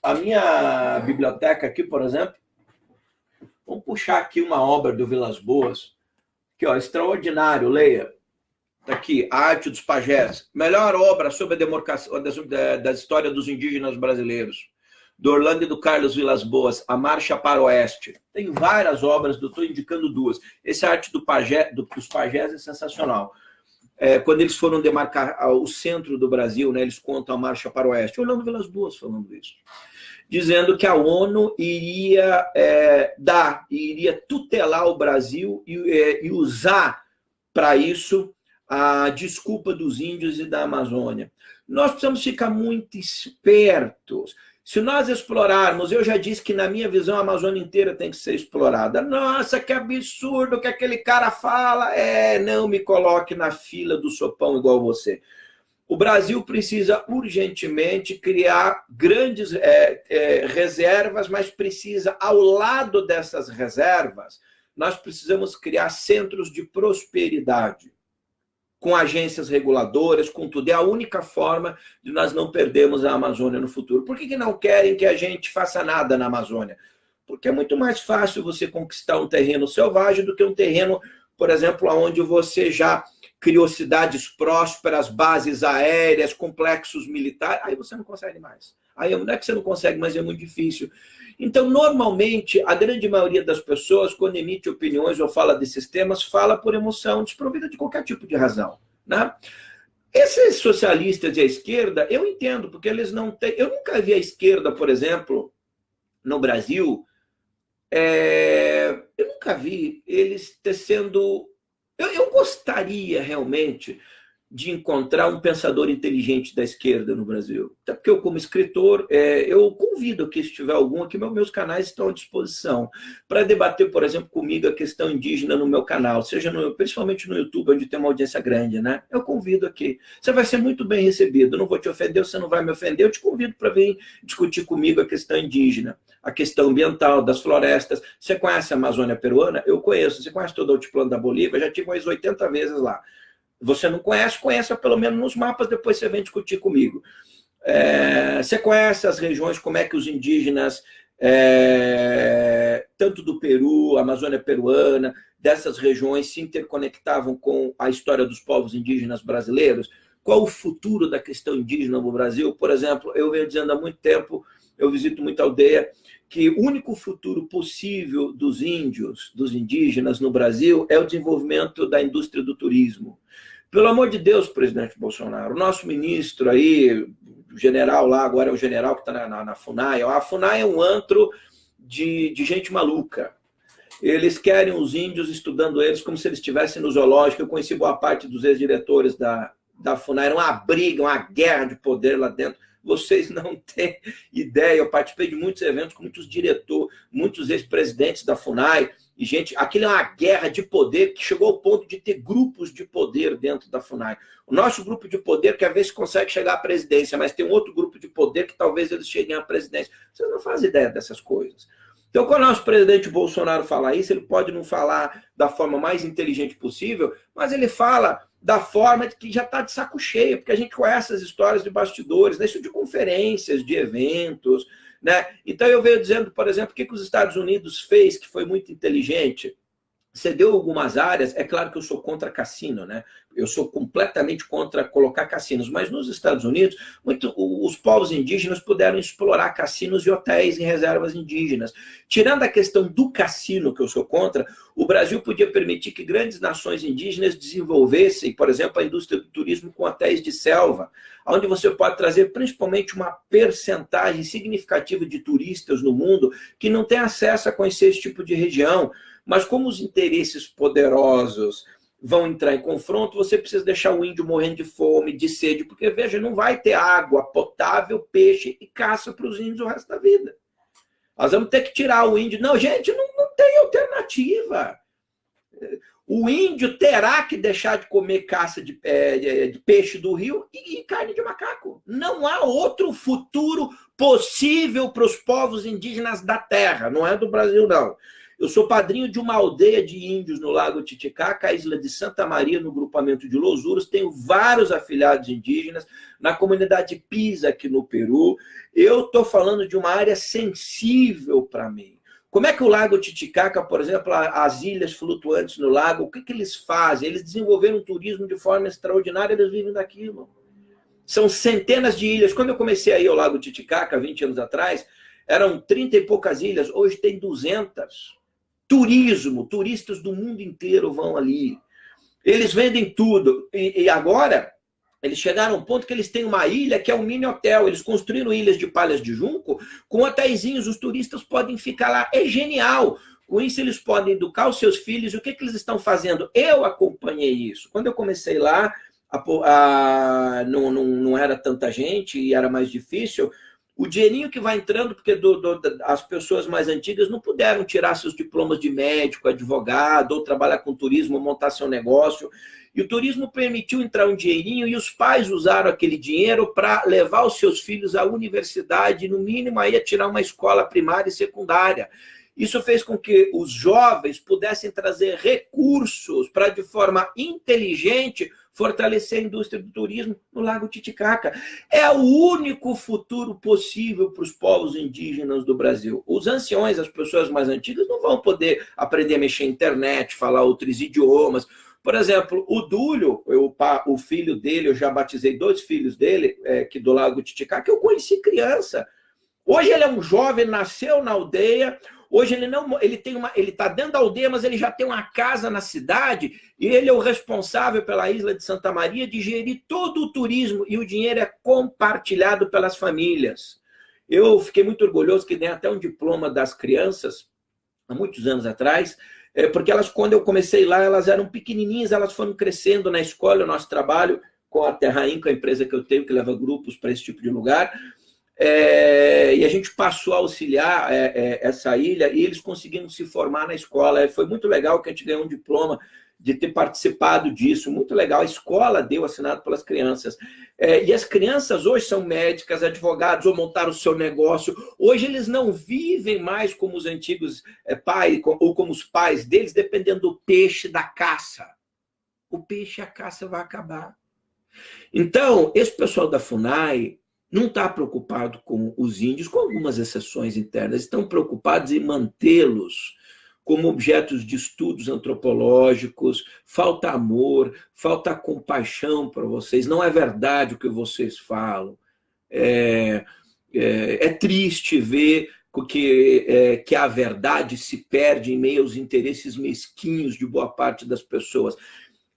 Speaker 1: A minha biblioteca aqui, por exemplo, vamos puxar aqui uma obra do Vilas Boas, aqui, ó, extraordinário, leia. Está aqui, A Arte dos Pajés, melhor obra sobre a demarcação da história dos indígenas brasileiros, do Orlando e do Carlos Vilas Boas, A Marcha para o Oeste. Tem várias obras, estou indicando duas. Esse Arte dos Pajés é sensacional. Quando eles foram demarcar o centro do Brasil, né, eles contam a Marcha para o Oeste. Orlando Vilas Boas falando isso. Dizendo que a ONU iria iria tutelar o Brasil e usar para isso a desculpa dos índios e da Amazônia. Nós precisamos ficar muito espertos. Se nós explorarmos, eu já disse que na minha visão a Amazônia inteira tem que ser explorada. Nossa, que absurdo que aquele cara fala. Não me coloque na fila do sopão igual você. O Brasil precisa urgentemente criar grandes reservas, mas precisa, ao lado dessas reservas, nós precisamos criar centros de prosperidade, com agências reguladoras, com tudo. É a única forma de nós não perdermos a Amazônia no futuro. Por que não querem que a gente faça nada na Amazônia? Porque é muito mais fácil você conquistar um terreno selvagem do que um terreno, por exemplo, onde você já criou cidades prósperas, bases aéreas, complexos militares, aí você não consegue mais. Aí não é que você não consegue, mas é muito difícil. Então, normalmente, a grande maioria das pessoas, quando emite opiniões ou fala desses temas, fala por emoção, desprovida de qualquer tipo de razão, né? Esses socialistas de esquerda, eu entendo, porque eles não têm... Eu nunca vi a esquerda, por exemplo, no Brasil, eu nunca vi eles tecendo... Eu gostaria realmente de encontrar um pensador inteligente da esquerda no Brasil. Até porque eu, como escritor, eu convido que, se tiver algum aqui, meus canais estão à disposição para debater, por exemplo, comigo a questão indígena no meu canal, seja principalmente no YouTube, onde tem uma audiência grande, né? Eu convido aqui. Você vai ser muito bem recebido. Eu não vou te ofender, você não vai me ofender. Eu te convido para vir discutir comigo a questão indígena, a questão ambiental, das florestas. Você conhece a Amazônia peruana? Eu conheço. Você conhece todo o altiplano da Bolívia? Já tive umas 80 vezes lá. Você não conhece, conheça pelo menos nos mapas, depois você vem discutir comigo. Você conhece as regiões, como é que os indígenas, tanto do Peru, Amazônia peruana, dessas regiões se interconectavam com a história dos povos indígenas brasileiros? Qual o futuro da questão indígena no Brasil? Por exemplo, eu venho dizendo há muito tempo, eu visito muita aldeia, que o único futuro possível dos índios, dos indígenas no Brasil, é o desenvolvimento da indústria do turismo. Pelo amor de Deus, presidente Bolsonaro, o nosso ministro aí, o general lá, agora é o general que está na FUNAI, a FUNAI é um antro de gente maluca. Eles querem os índios estudando eles como se eles estivessem no zoológico. Eu conheci boa parte dos ex-diretores da FUNAI, era uma briga, uma guerra de poder lá dentro. Vocês não têm ideia, eu participei de muitos eventos com muitos diretores, muitos ex-presidentes da FUNAI, e, gente, aquilo é uma guerra de poder que chegou ao ponto de ter grupos de poder dentro da FUNAI. O nosso grupo de poder, que às vezes consegue chegar à presidência, mas tem um outro grupo de poder que talvez eles cheguem à presidência. Vocês não fazem ideia dessas coisas. Então, quando o nosso presidente Bolsonaro fala isso, ele pode não falar da forma mais inteligente possível, mas ele fala da forma que já está de saco cheio, porque a gente conhece as histórias de bastidores, né? Isso de conferências, de eventos, né? Então eu venho dizendo, por exemplo, o que os Estados Unidos fez, que foi muito inteligente. Cedeu algumas áreas, é claro que eu sou contra cassino, né? Eu sou completamente contra colocar cassinos, mas nos Estados Unidos, os povos indígenas puderam explorar cassinos e hotéis em reservas indígenas. Tirando a questão do cassino, que eu sou contra, o Brasil podia permitir que grandes nações indígenas desenvolvessem, por exemplo, a indústria do turismo com hotéis de selva, onde você pode trazer principalmente uma percentagem significativa de turistas no mundo que não tem acesso a conhecer esse tipo de região. Mas como os interesses poderosos vão entrar em confronto, você precisa deixar o índio morrendo de fome, de sede, porque, veja, não vai ter água potável, peixe e caça para os índios o resto da vida. Nós vamos ter que tirar o índio. Não, gente, não tem alternativa. O índio terá que deixar de comer caça de peixe do rio e carne de macaco. Não há outro futuro possível para os povos indígenas da terra. Não é do Brasil, não. Eu sou padrinho de uma aldeia de índios no Lago Titicaca, a isla de Santa Maria, no grupamento de Losuros. Tenho vários afiliados indígenas na comunidade Pisa, aqui no Peru. Eu estou falando de uma área sensível para mim. Como é que o Lago Titicaca, por exemplo, as ilhas flutuantes no lago, o que eles fazem? Eles desenvolveram um turismo de forma extraordinária, eles vivem daquilo. São centenas de ilhas. Quando eu comecei a ir ao Lago Titicaca, 20 anos atrás, eram 30 e poucas ilhas, hoje tem 200. Turismo, turistas do mundo inteiro vão ali. Eles vendem tudo. E agora, eles chegaram a um ponto que eles têm uma ilha que é um mini hotel. Eles construíram ilhas de palhas de junco com hotéisinhos. Os turistas podem ficar lá. É genial. Com isso, eles podem educar os seus filhos. O que eles estão fazendo? Eu acompanhei isso. Quando eu comecei lá, não era tanta gente e era mais difícil. O dinheirinho que vai entrando, porque as pessoas mais antigas não puderam tirar seus diplomas de médico, advogado, ou trabalhar com turismo, ou montar seu negócio. E o turismo permitiu entrar um dinheirinho e os pais usaram aquele dinheiro para levar os seus filhos à universidade, no mínimo aí a tirar uma escola primária e secundária. Isso fez com que os jovens pudessem trazer recursos para, de forma inteligente, fortalecer a indústria do turismo no Lago Titicaca. É o único futuro possível para os povos indígenas do Brasil. Os anciões, as pessoas mais antigas, não vão poder aprender a mexer na internet, falar outros idiomas. Por exemplo, o Dúlio, o filho dele, eu já batizei 2 filhos dele, que do Lago Titicaca, que eu conheci criança. Hoje ele é um jovem, nasceu na aldeia. Hoje ele está dentro da aldeia, mas ele já tem uma casa na cidade e ele é o responsável pela Isla de Santa Maria de gerir todo o turismo e o dinheiro é compartilhado pelas famílias. Eu fiquei muito orgulhoso que dei até um diploma das crianças há muitos anos atrás, porque elas, quando eu comecei lá, elas eram pequenininhas, elas foram crescendo na escola. O nosso trabalho com a Terra Inca, a empresa que eu tenho, que leva grupos para esse tipo de lugar, e a gente passou a auxiliar essa ilha e eles conseguiram se formar na escola. Foi muito legal que a gente ganhou um diploma de ter participado disso, muito legal. A escola deu, assinado pelas crianças. E as crianças hoje são médicas, advogados, ou montaram o seu negócio. Hoje eles não vivem mais como os antigos pais, ou como os pais deles, dependendo do peixe da caça. O peixe e a caça vai acabar. Então, esse pessoal da FUNAI não está preocupado com os índios, com algumas exceções internas, estão preocupados em mantê-los como objetos de estudos antropológicos. Falta amor, falta compaixão para vocês, não é verdade o que vocês falam. É triste ver que a verdade se perde em meio aos interesses mesquinhos de boa parte das pessoas.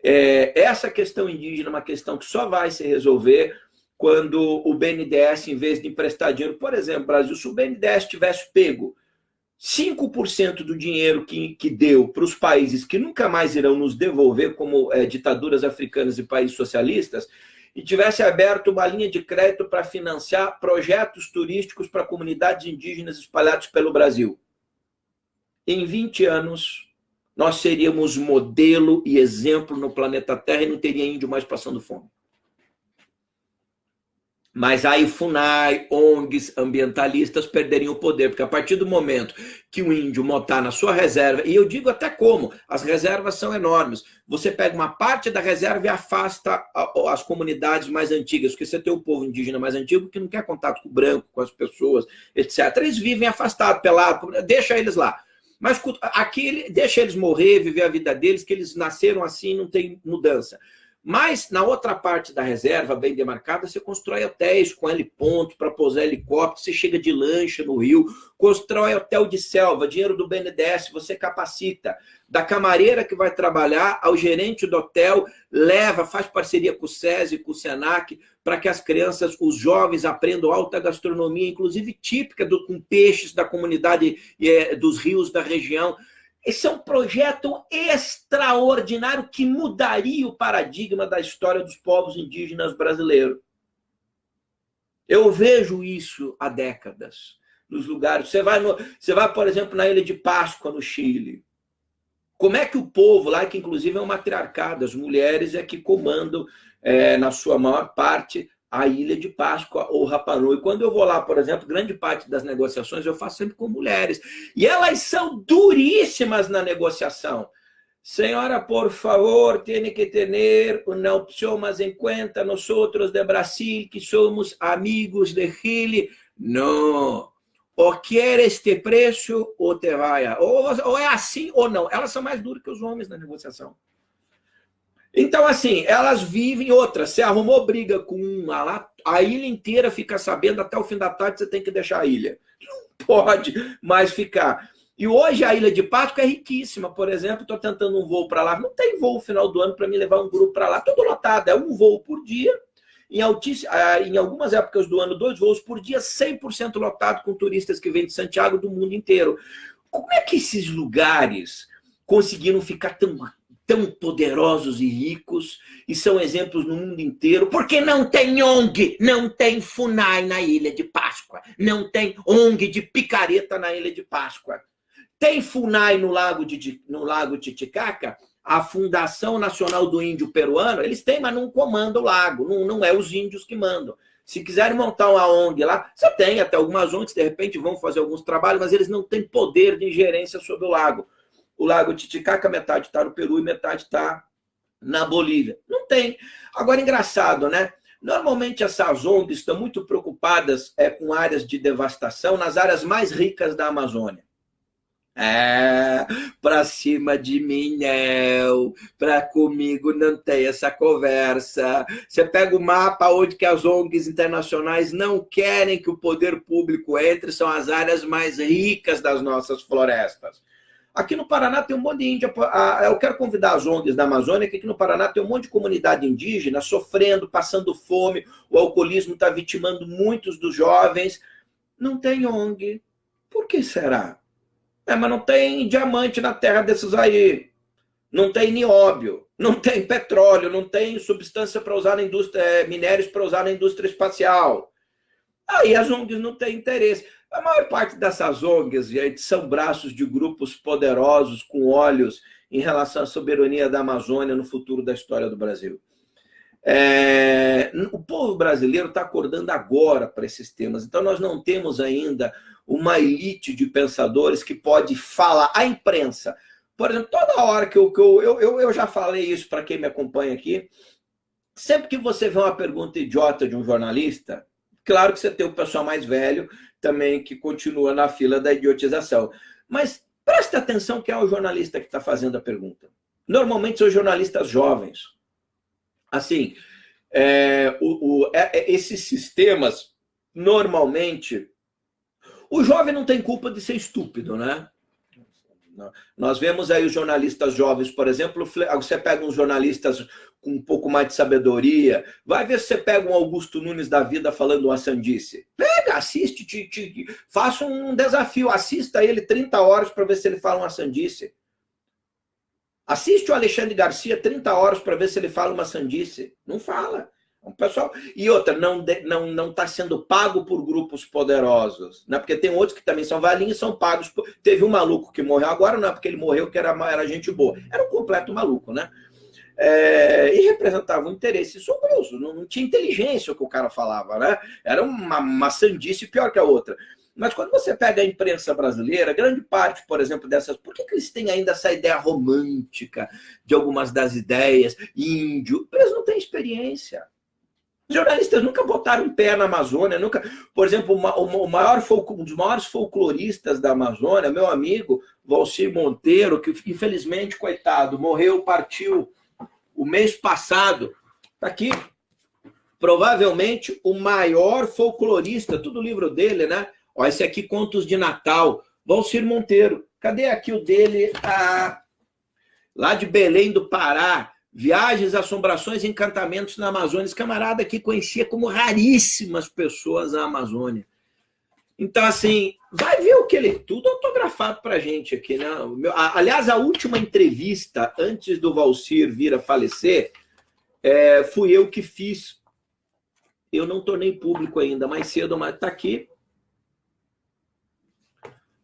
Speaker 1: Essa questão indígena é uma questão que só vai se resolver quando o BNDES, em vez de emprestar dinheiro, por exemplo, Brasil, se o BNDES tivesse pego 5% do dinheiro que deu para os países que nunca mais irão nos devolver, como ditaduras africanas e países socialistas, e tivesse aberto uma linha de crédito para financiar projetos turísticos para comunidades indígenas espalhadas pelo Brasil. Em 20 anos, nós seríamos modelo e exemplo no planeta Terra e não teria índio mais passando fome. Mas aí FUNAI, ONGs, ambientalistas perderiam o poder, porque a partir do momento que o índio montar na sua reserva, e eu digo até como, as reservas são enormes, você pega uma parte da reserva e afasta as comunidades mais antigas, porque você tem o povo indígena mais antigo que não quer contato com o branco, com as pessoas, etc. Eles vivem afastados, pelados, deixa eles lá. Mas aqui, deixa eles morrer, viver a vida deles, que eles nasceram assim, não tem mudança. Mas, na outra parte da reserva, bem demarcada, você constrói hotéis com heliponto para pousar helicóptero, você chega de lancha no rio, constrói hotel de selva, dinheiro do BNDES, você capacita. Da camareira que vai trabalhar ao gerente do hotel, leva, faz parceria com o SESI, com o SENAC, para que as crianças, os jovens aprendam alta gastronomia, inclusive típica com peixes da comunidade dos rios da região. Esse é um projeto extraordinário que mudaria o paradigma da história dos povos indígenas brasileiros. Eu vejo isso há décadas, nos lugares. Você vai, por exemplo, na Ilha de Páscoa, no Chile. Como é que o povo lá, que inclusive é um matriarcado, as mulheres é que comandam, na sua maior parte, a Ilha de Páscoa ou Rapa Nui. Quando eu vou lá, por exemplo, grande parte das negociações eu faço sempre com mulheres. E elas são duríssimas na negociação. Senhora, por favor, tem que ter uma opção mais em conta, nós de Brasil, que somos amigos de Chile. Não. Ou quer este preço ou te vai. Ou é assim ou não. Elas são mais duras que os homens na negociação. Então, assim, elas vivem outras. Você arrumou briga com uma lá, a ilha inteira fica sabendo, até o fim da tarde você tem que deixar a ilha. Não pode mais ficar. E hoje a Ilha de Páscoa é riquíssima. Por exemplo, estou tentando um voo para lá. Não tem voo no final do ano para me levar um grupo para lá. Tudo lotado. É um voo por dia. Em algumas épocas do ano, 2 voos por dia, 100% lotado com turistas que vêm de Santiago do mundo inteiro. Como é que esses lugares conseguiram ficar tão poderosos e ricos, e são exemplos no mundo inteiro, porque não tem ONG, não tem FUNAI na Ilha de Páscoa, não tem ONG de picareta na Ilha de Páscoa. Tem FUNAI no Lago Titicaca, a Fundação Nacional do Índio Peruano, eles têm, mas não comandam o lago, não é os índios que mandam. Se quiserem montar uma ONG lá, você tem até algumas ONGs, de repente vão fazer alguns trabalhos, mas eles não têm poder de ingerência sobre o lago. O Lago Titicaca, metade está no Peru e metade está na Bolívia? Não tem. Agora, engraçado, né? Normalmente essas ONGs estão muito preocupadas com áreas de devastação nas áreas mais ricas da Amazônia. Para cima de mim não, para comigo não tem essa conversa. Você pega o mapa onde que as ONGs internacionais não querem que o poder público entre, são as áreas mais ricas das nossas florestas. Aqui no Paraná tem um monte de índia. Eu quero convidar as ONGs da Amazônia, que aqui no Paraná tem um monte de comunidade indígena sofrendo, passando fome, o alcoolismo está vitimando muitos dos jovens. Não tem ONG. Por que será? Mas não tem diamante na terra desses aí. Não tem nióbio, não tem petróleo, não tem substância para usar na indústria, minérios para usar na indústria espacial. Aí as ONGs não têm interesse. A maior parte dessas ONGs, gente, são braços de grupos poderosos com olhos em relação à soberania da Amazônia no futuro da história do Brasil. O povo brasileiro está acordando agora para esses temas. Então, nós não temos ainda uma elite de pensadores que pode falar. A imprensa, por exemplo, toda hora que eu já falei isso para quem me acompanha aqui, sempre que você vê uma pergunta idiota de um jornalista, claro que você tem o pessoal mais velho também que continua na fila da idiotização. Mas preste atenção quem é o jornalista que está fazendo a pergunta. Normalmente são jornalistas jovens. Assim, esses sistemas, normalmente, o jovem não tem culpa de ser estúpido, né? Nós vemos aí os jornalistas jovens, por exemplo, você pega uns jornalistas com um pouco mais de sabedoria, vai ver se você pega um Augusto Nunes da vida falando uma sandice. Pega, assiste, faça um desafio, assista ele 30 horas para ver se ele fala uma sandice. Assiste o Alexandre Garcia 30 horas para ver se ele fala uma sandice. Não fala. Pessoal, e outra, não está sendo pago por grupos poderosos, né? Porque tem outros que também são velhinhos e são pagos. Teve um maluco que morreu agora, não é porque ele morreu que era gente boa. Era um completo maluco, né? E representava um interesse sombroso, não tinha inteligência o que o cara falava, né? Era uma sandice pior que a outra. Mas quando você pega a imprensa brasileira, grande parte, por exemplo, dessas... Por que eles têm ainda essa ideia romântica de algumas das ideias? Índio. Eles não têm experiência. Os jornalistas nunca botaram um pé na Amazônia, nunca... Por exemplo, um dos maiores folcloristas da Amazônia, meu amigo Valcir Monteiro, que infelizmente, coitado, morreu, partiu o mês passado. Está aqui. Provavelmente o maior folclorista, tudo livro dele, né? Ó, esse aqui, Contos de Natal, Valcir Monteiro. Cadê aqui o dele? Lá de Belém do Pará, Viagens, Assombrações e Encantamentos na Amazônia. Esse camarada aqui conhecia como raríssimas pessoas a Amazônia. Então, assim, vai ver o que ele... Tudo autografado pra gente aqui, né? Aliás, a última entrevista, antes do Valcir vir a falecer, fui eu que fiz. Eu não tornei público ainda, mais cedo, mas tá aqui.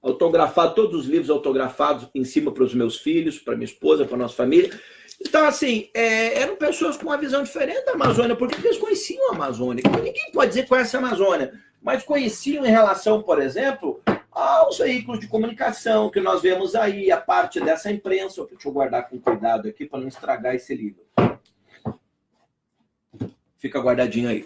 Speaker 1: Autografado, todos os livros autografados em cima para os meus filhos, para minha esposa, para nossa família. Então, assim, eram pessoas com uma visão diferente da Amazônia, porque eles conheciam a Amazônia. Ninguém pode dizer que conhece a Amazônia, mas conheciam em relação, por exemplo, aos veículos de comunicação que nós vemos aí, a parte dessa imprensa. Deixa eu guardar com cuidado aqui para não estragar esse livro. Fica guardadinho aí.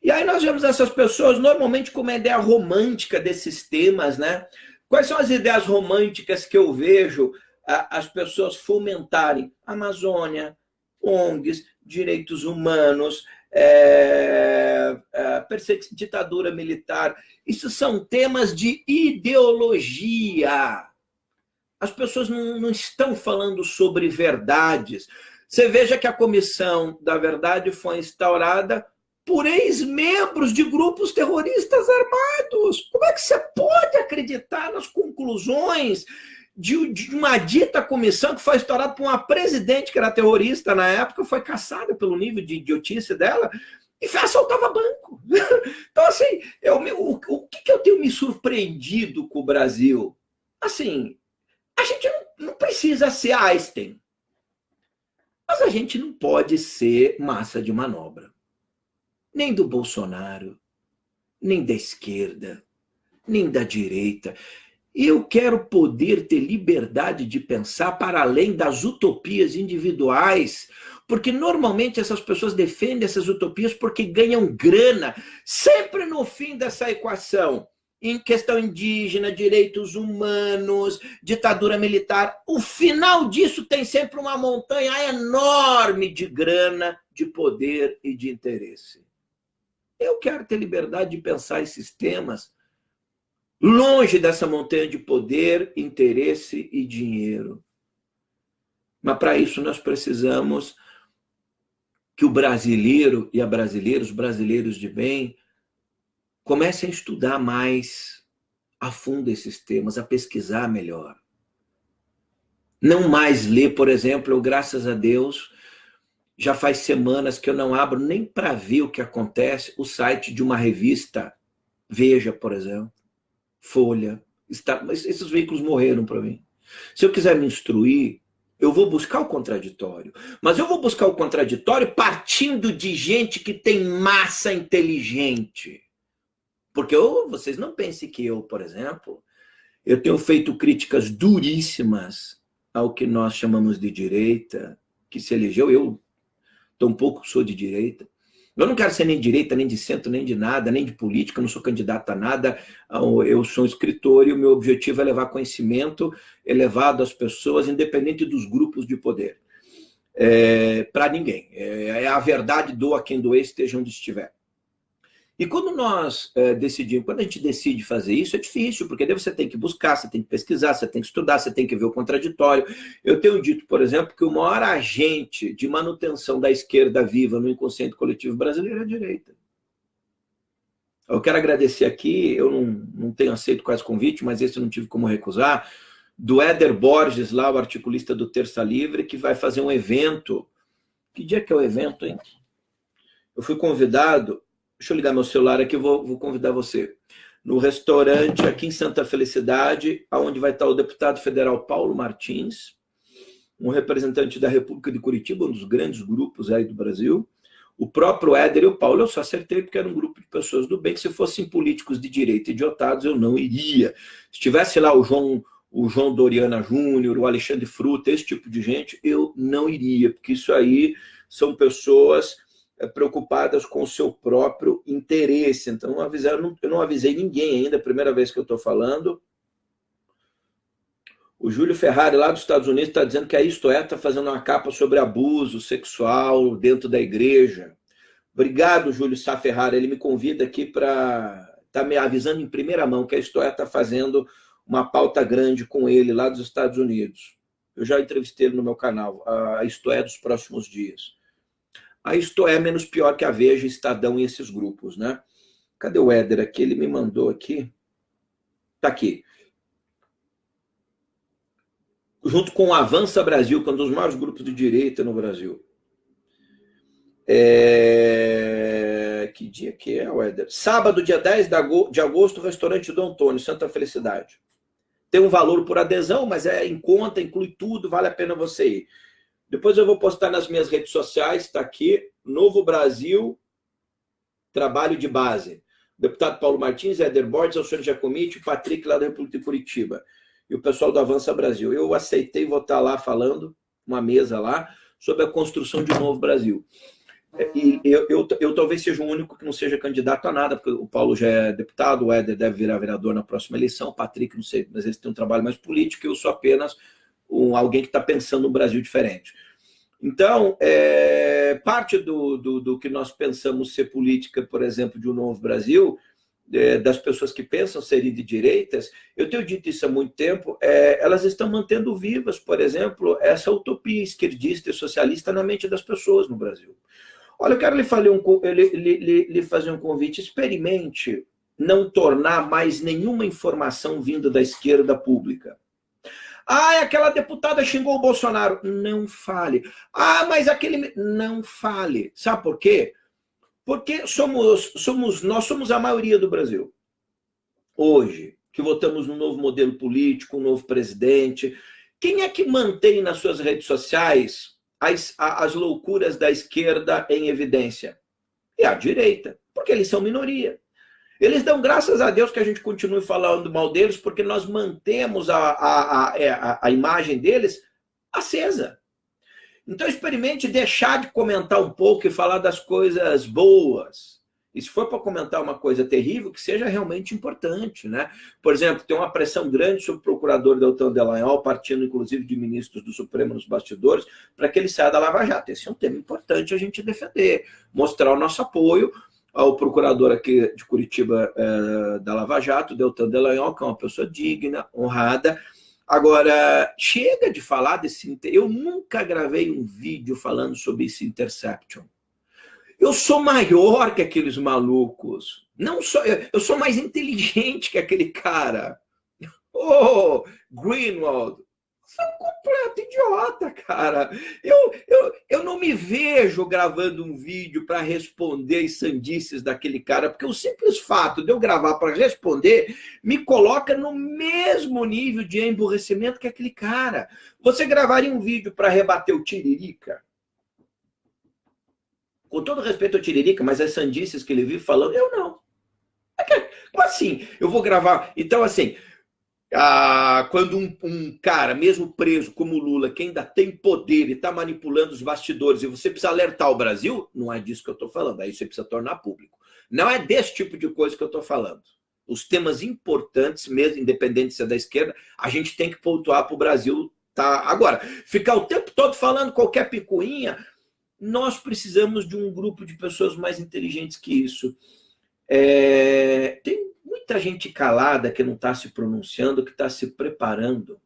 Speaker 1: E aí nós vemos essas pessoas normalmente com uma ideia romântica desses temas, né? Quais são as ideias românticas que eu vejo as pessoas fomentarem? Amazônia, ONGs, direitos humanos, ditadura militar. Isso são temas de ideologia. As pessoas não estão falando sobre verdades. Você veja que a Comissão da Verdade foi instaurada por ex-membros de grupos terroristas armados. Como é que você pode acreditar nas conclusões de uma dita comissão que foi instaurada por uma presidente que era terrorista na época, foi caçada pelo nível de idiotice dela e assaltava banco? Então, assim, o que eu tenho me surpreendido com o Brasil? Assim, a gente não precisa ser Einstein, mas a gente não pode ser massa de manobra. Nem do Bolsonaro, nem da esquerda, nem da direita. Eu quero poder ter liberdade de pensar para além das utopias individuais, porque normalmente essas pessoas defendem essas utopias porque ganham grana, sempre no fim dessa equação, em questão indígena, direitos humanos, ditadura militar, o final disso tem sempre uma montanha enorme de grana, de poder e de interesse. Eu quero ter liberdade de pensar esses temas longe dessa montanha de poder, interesse e dinheiro. Mas para isso nós precisamos que o brasileiro e a brasileira, os brasileiros de bem, comecem a estudar mais a fundo esses temas, a pesquisar melhor. Não mais ler, por exemplo, graças a Deus, já faz semanas que eu não abro nem para ver o que acontece o site de uma revista, Veja, por exemplo, Folha. Esses veículos morreram para mim. Se eu quiser me instruir, eu vou buscar o contraditório. Mas eu vou buscar o contraditório partindo de gente que tem massa inteligente. Porque vocês não pensem que eu, por exemplo, eu tenho feito críticas duríssimas ao que nós chamamos de direita, que se elegeu, eu tampouco sou de direita. Eu não quero ser nem de direita, nem de centro, nem de nada, nem de política, eu não sou candidato a nada, eu sou um escritor e o meu objetivo é levar conhecimento elevado às pessoas, independente dos grupos de poder. Para ninguém. É a verdade, doa quem doer, esteja onde estiver. E quando nós decidimos, quando a gente decide fazer isso, é difícil, porque daí você tem que buscar, você tem que pesquisar, você tem que estudar, você tem que ver o contraditório. Eu tenho dito, por exemplo, que o maior agente de manutenção da esquerda viva no inconsciente coletivo brasileiro é a direita. Eu quero agradecer aqui, eu não tenho aceito quase convite, mas esse eu não tive como recusar, do Éder Borges, lá, o articulista do Terça Livre, que vai fazer um evento. Que dia que é o evento, hein? Eu fui convidado. Deixa eu ligar meu celular aqui, vou convidar você. No restaurante aqui em Santa Felicidade, onde vai estar o deputado federal Paulo Martins, um representante da República de Curitiba, um dos grandes grupos aí do Brasil, o próprio Éder e o Paulo. Eu só acertei porque era um grupo de pessoas do bem, que se fossem políticos de direita idiotados, eu não iria. Se tivesse lá o João Doriana Júnior, o Alexandre Fruta, esse tipo de gente, eu não iria, porque isso aí são pessoas preocupadas com o seu próprio interesse. Então, eu não avisei ninguém ainda, é a primeira vez que eu estou falando. O Júlio Ferrari, lá dos Estados Unidos, está dizendo que a Isto É está fazendo uma capa sobre abuso sexual dentro da igreja. Obrigado, Júlio Sá Ferrari. Ele me convida aqui para estar me avisando em primeira mão que a Isto É está fazendo uma pauta grande com ele lá dos Estados Unidos. Eu já entrevistei ele no meu canal, a Isto É dos próximos dias. A Isto É menos pior que a Veja, Estadão e esses grupos, né? Cadê o Éder aqui? Ele me mandou aqui. Tá aqui. Junto com o Avança Brasil, que é um dos maiores grupos de direita no Brasil. Que dia que é, Éder? Sábado, dia 10 de agosto, restaurante do Antônio, Santa Felicidade. Tem um valor por adesão, mas é em conta, inclui tudo, vale a pena você ir. Depois eu vou postar nas minhas redes sociais, está aqui, Novo Brasil, trabalho de base. Deputado Paulo Martins, Éder Borges, Alexandre Giacometti, Patrick, lá da República de Curitiba. E o pessoal do Avança Brasil. Eu aceitei, vou estar lá falando, uma mesa lá, sobre a construção de um novo Brasil. E eu talvez seja o único que não seja candidato a nada, porque o Paulo já é deputado, o Éder deve virar vereador na próxima eleição, o Patrick, não sei, mas eles têm um trabalho mais político, eu sou apenas alguém que está pensando um Brasil diferente. Então, parte do que nós pensamos ser política, por exemplo, de um novo Brasil, das pessoas que pensam serem de direitas, eu tenho dito isso há muito tempo, elas estão mantendo vivas, por exemplo, essa utopia esquerdista e socialista na mente das pessoas no Brasil. Olha, eu quero lhe fazer um convite, experimente não tornar mais nenhuma informação vinda da esquerda pública. Aquela deputada xingou o Bolsonaro. Não fale. Mas aquele... Não fale. Sabe por quê? Porque nós somos a maioria do Brasil. Hoje, que votamos num novo modelo político, um novo presidente. Quem é que mantém nas suas redes sociais as loucuras da esquerda em evidência? É a direita, porque eles são minoria. Eles dão graças a Deus que a gente continue falando mal deles, porque nós mantemos a imagem deles acesa. Então experimente deixar de comentar um pouco e falar das coisas boas. E se for para comentar uma coisa terrível, que seja realmente importante, né? Por exemplo, tem uma pressão grande sobre o procurador Deltan Dallagnol, partindo inclusive de ministros do Supremo nos bastidores, para que ele saia da Lava Jato. Esse é um tema importante a gente defender, mostrar o nosso apoio ao procurador aqui de Curitiba da Lava Jato, Deltan Dallagnol, que é uma pessoa digna, honrada. Agora, chega de falar desse... Eu nunca gravei um vídeo falando sobre esse Interception. Eu sou maior que aqueles malucos. Não sou, eu sou mais inteligente que aquele cara. Oh, Greenwald, você é um completo idiota, cara. Eu não me vejo gravando um vídeo para responder as sandices daquele cara, porque o simples fato de eu gravar para responder me coloca no mesmo nível de emburrecimento que aquele cara. Você gravaria um vídeo para rebater o Tiririca? Com todo respeito ao Tiririca, mas as sandices que ele vive falando, eu não. Como assim? Eu vou gravar... Então, assim... quando um cara, mesmo preso como o Lula, que ainda tem poder e está manipulando os bastidores, e você precisa alertar o Brasil, não é disso que eu estou falando, aí você precisa tornar público. Não é desse tipo de coisa que eu estou falando. Os temas importantes, mesmo independente de ser da esquerda, a gente tem que pontuar para o Brasil. Tá? Agora, ficar o tempo todo falando qualquer picuinha, nós precisamos de um grupo de pessoas mais inteligentes que isso. Tem muita gente calada que não está se pronunciando, que está se preparando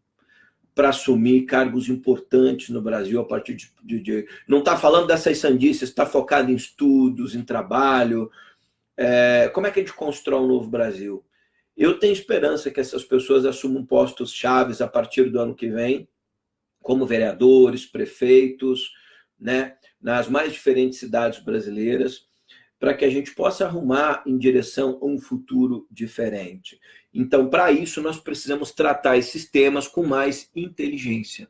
Speaker 1: para assumir cargos importantes no Brasil a partir não está falando dessas sandices, está focado em estudos, em trabalho. Como é que a gente constrói um novo Brasil? Eu tenho esperança que essas pessoas assumam postos chaves a partir do ano que vem, como vereadores, prefeitos, né, nas mais diferentes cidades brasileiras, para que a gente possa arrumar em direção a um futuro diferente. Então, para isso, nós precisamos tratar esses temas com mais inteligência.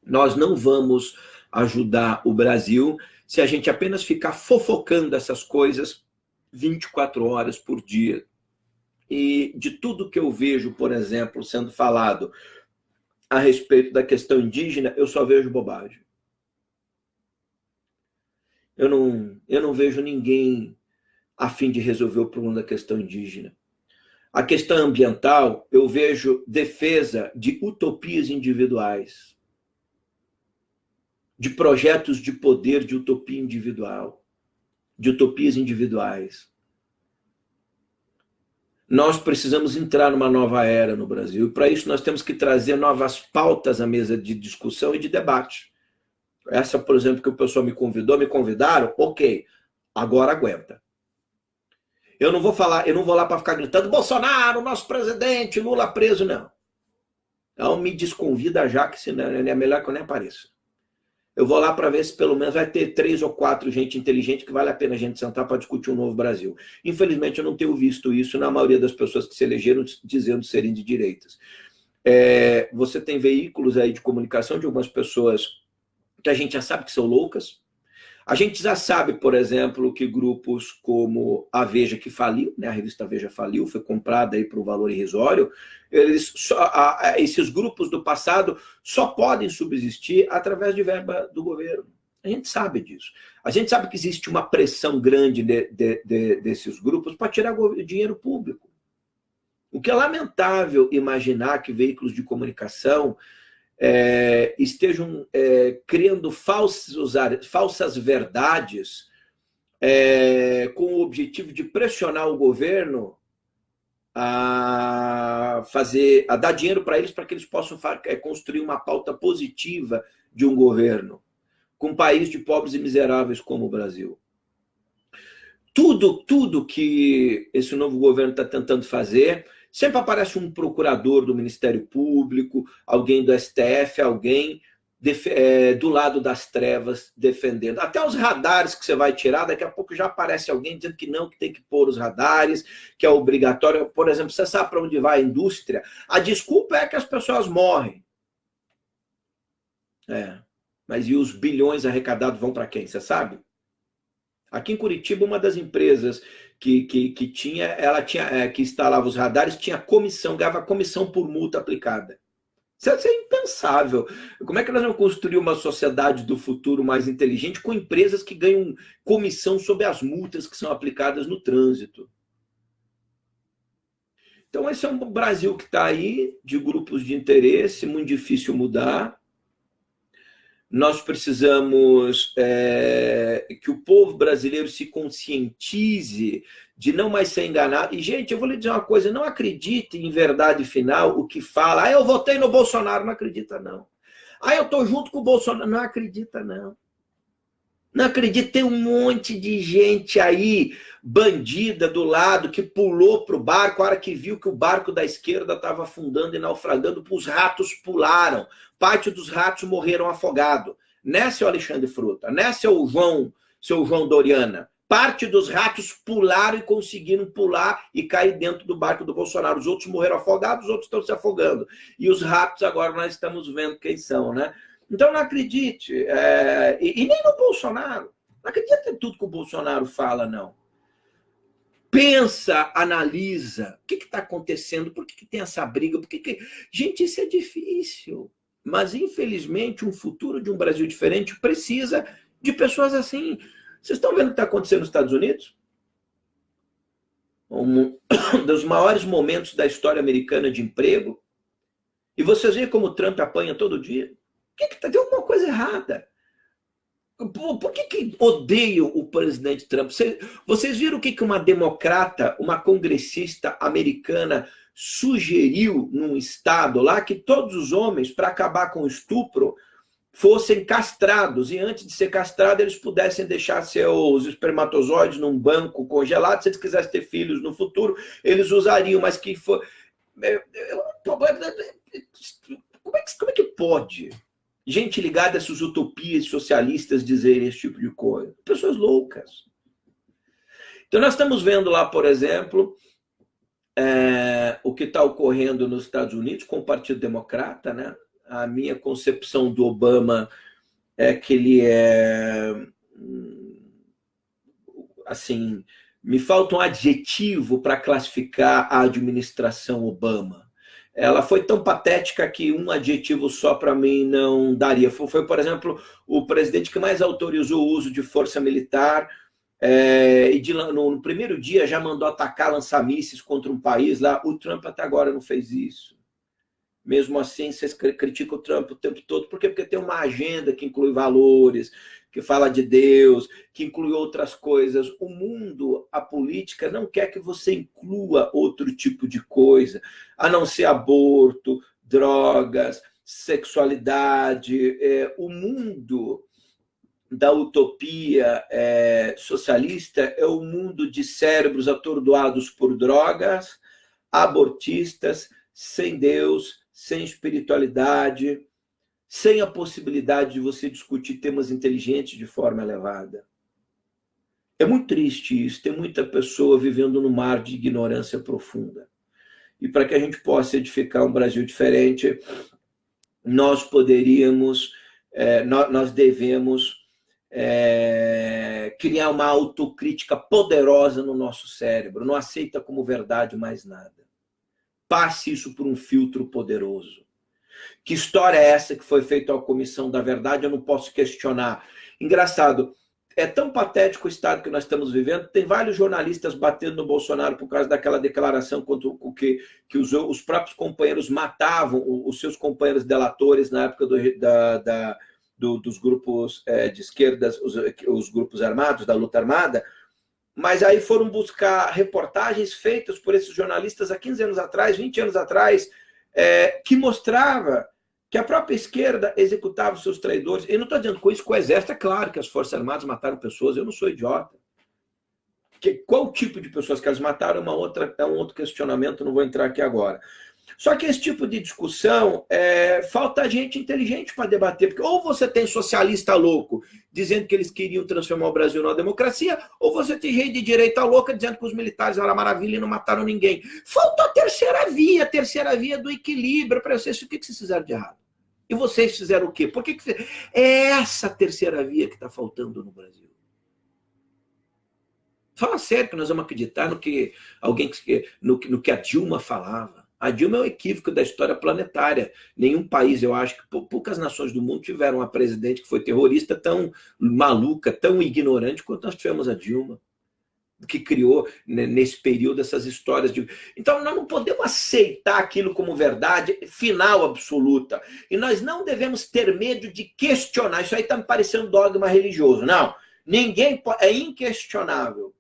Speaker 1: Nós não vamos ajudar o Brasil se a gente apenas ficar fofocando essas coisas 24 horas por dia. E de tudo que eu vejo, por exemplo, sendo falado a respeito da questão indígena, eu só vejo bobagem. Eu não vejo ninguém a fim de resolver o problema da questão indígena. A questão ambiental, eu vejo defesa de utopias individuais, de projetos de poder de utopia individual, de utopias individuais. Nós precisamos entrar numa nova era no Brasil, e para isso nós temos que trazer novas pautas à mesa de discussão e de debate. Essa, por exemplo, que o pessoal me convidaram, ok, agora aguenta. Eu não vou lá para ficar gritando, Bolsonaro, nosso presidente, Lula preso, não. Então me desconvida já, que senão é melhor que eu nem apareça. Eu vou lá para ver se pelo menos vai ter 3 ou 4 gente inteligente que vale a pena a gente sentar para discutir um novo Brasil. Infelizmente eu não tenho visto isso na maioria das pessoas que se elegeram dizendo serem de direitas. Você tem veículos aí de comunicação de algumas pessoas que a gente já sabe que são loucas. A gente já sabe, por exemplo, que grupos como a Veja, que faliu, né, a revista Veja faliu, foi comprada aí por um valor irrisório, esses grupos do passado só podem subsistir através de verba do governo. A gente sabe disso. A gente sabe que existe uma pressão grande desses grupos para tirar dinheiro público. O que é lamentável imaginar que veículos de comunicação estejam criando falsas verdades com o objetivo de pressionar o governo a dar dinheiro para eles que eles possam construir uma pauta positiva de um governo com um país de pobres e miseráveis como o Brasil. Tudo que esse novo governo está tentando fazer, sempre aparece um procurador do Ministério Público, alguém do STF, alguém do lado das trevas defendendo. Até os radares que você vai tirar, daqui a pouco já aparece alguém dizendo que não, que tem que pôr os radares, que é obrigatório. Por exemplo, você sabe para onde vai a indústria? A desculpa é que as pessoas morrem. Mas e os bilhões arrecadados vão para quem? Você sabe? Aqui em Curitiba, uma das empresas que tinha, ela tinha, que instalava os radares, tinha comissão, ganhava comissão por multa aplicada. Isso é impensável. Como é que nós vamos construir uma sociedade do futuro mais inteligente com empresas que ganham comissão sobre as multas que são aplicadas no trânsito? Então, esse é um Brasil que está aí, de grupos de interesse, muito difícil mudar. Nós precisamos que o povo brasileiro se conscientize de não mais ser enganado. E, gente, eu vou lhe dizer uma coisa, não acredite em verdade final o que fala. Eu votei no Bolsonaro. Não acredita, não. Eu estou junto com o Bolsonaro. Não acredita, não. Não acredito, tem um monte de gente aí, bandida do lado, que pulou para o barco, a hora que viu que o barco da esquerda estava afundando e naufragando, os ratos pularam. Parte dos ratos morreram afogados. Nessa é o Alexandre Fruta, nessa é o seu João Doriana. Parte dos ratos pularam e conseguiram pular e cair dentro do barco do Bolsonaro. Os outros morreram afogados, os outros estão se afogando. E os ratos agora nós estamos vendo quem são, né? Então não acredite, e nem no Bolsonaro, não acredita em tudo que o Bolsonaro fala, não. Pensa, analisa, o que está acontecendo, por que tem essa briga, Gente, isso é difícil, mas infelizmente um futuro de um Brasil diferente precisa de pessoas assim. Vocês estão vendo o que está acontecendo nos Estados Unidos? Um dos maiores momentos da história americana de emprego, e vocês veem como o Trump apanha todo dia. Tem alguma coisa errada? Por que odeiam o presidente Trump? Vocês viram o que uma democrata, uma congressista americana sugeriu num estado lá que todos os homens, para acabar com o estupro, fossem castrados, e antes de ser castrados eles pudessem deixar seus espermatozoides num banco congelado, se eles quisessem ter filhos no futuro, eles usariam, mas que for... Como é que pode gente ligada a essas utopias socialistas dizerem esse tipo de coisa? Pessoas loucas. Então, nós estamos vendo lá, por exemplo, o que está ocorrendo nos Estados Unidos com o Partido Democrata, né? A minha concepção do Obama é que ele assim, me falta um adjetivo para classificar a administração Obama. Ela foi tão patética que um adjetivo só para mim não daria. Foi, por exemplo, o presidente que mais autorizou o uso de força militar e no primeiro dia já mandou atacar, lançar mísseis contra um país lá. O Trump até agora não fez isso. Mesmo assim, vocês criticam o Trump o tempo todo. Por quê? Porque tem uma agenda que inclui valores, que fala de Deus, que inclui outras coisas. O mundo, a política, não quer que você inclua outro tipo de coisa, a não ser aborto, drogas, sexualidade. O mundo da utopia socialista é o mundo de cérebros atordoados por drogas, abortistas, sem Deus, sem espiritualidade, sem a possibilidade de você discutir temas inteligentes de forma elevada. É muito triste isso, tem muita pessoa vivendo no mar de ignorância profunda. E para que a gente possa edificar um Brasil diferente, nós poderíamos, nós devemos criar uma autocrítica poderosa no nosso cérebro. Não aceita como verdade mais nada. Passe isso por um filtro poderoso. Que história é essa que foi feita à Comissão da Verdade? Eu não posso questionar. Engraçado, é tão patético o estado que nós estamos vivendo. Tem vários jornalistas batendo no Bolsonaro por causa daquela declaração contra o que os próprios companheiros matavam os seus companheiros delatores na época dos grupos de esquerdas, os grupos armados, da luta armada. Mas aí foram buscar reportagens feitas por esses jornalistas há 15 anos atrás, 20 anos atrás, que mostrava que a própria esquerda executava os seus traidores. Eu não estou dizendo com isso que o Exército, é claro que as Forças Armadas mataram pessoas, eu não sou idiota. Qual tipo de pessoas que elas mataram é um outro questionamento, não vou entrar aqui agora. Só que esse tipo de discussão, falta gente inteligente para debater, porque ou você tem socialista louco dizendo que eles queriam transformar o Brasil numa democracia, ou você tem gente de direita louca dizendo que os militares eram maravilha e não mataram ninguém. Falta a terceira via do equilíbrio para vocês. O que vocês fizeram de errado? E vocês fizeram o quê? Por que é essa terceira via que está faltando no Brasil? Fala sério que nós vamos acreditar no que no que a Dilma falava. A Dilma é um equívoco da história planetária. Nenhum país, eu acho que poucas nações do mundo tiveram uma presidente que foi terrorista tão maluca, tão ignorante quanto nós tivemos a Dilma, que criou, né, nesse período essas histórias de... Então nós não podemos aceitar aquilo como verdade final absoluta, e nós não devemos ter medo de questionar. Isso aí está me parecendo dogma religioso. Não, ninguém pode, é inquestionável.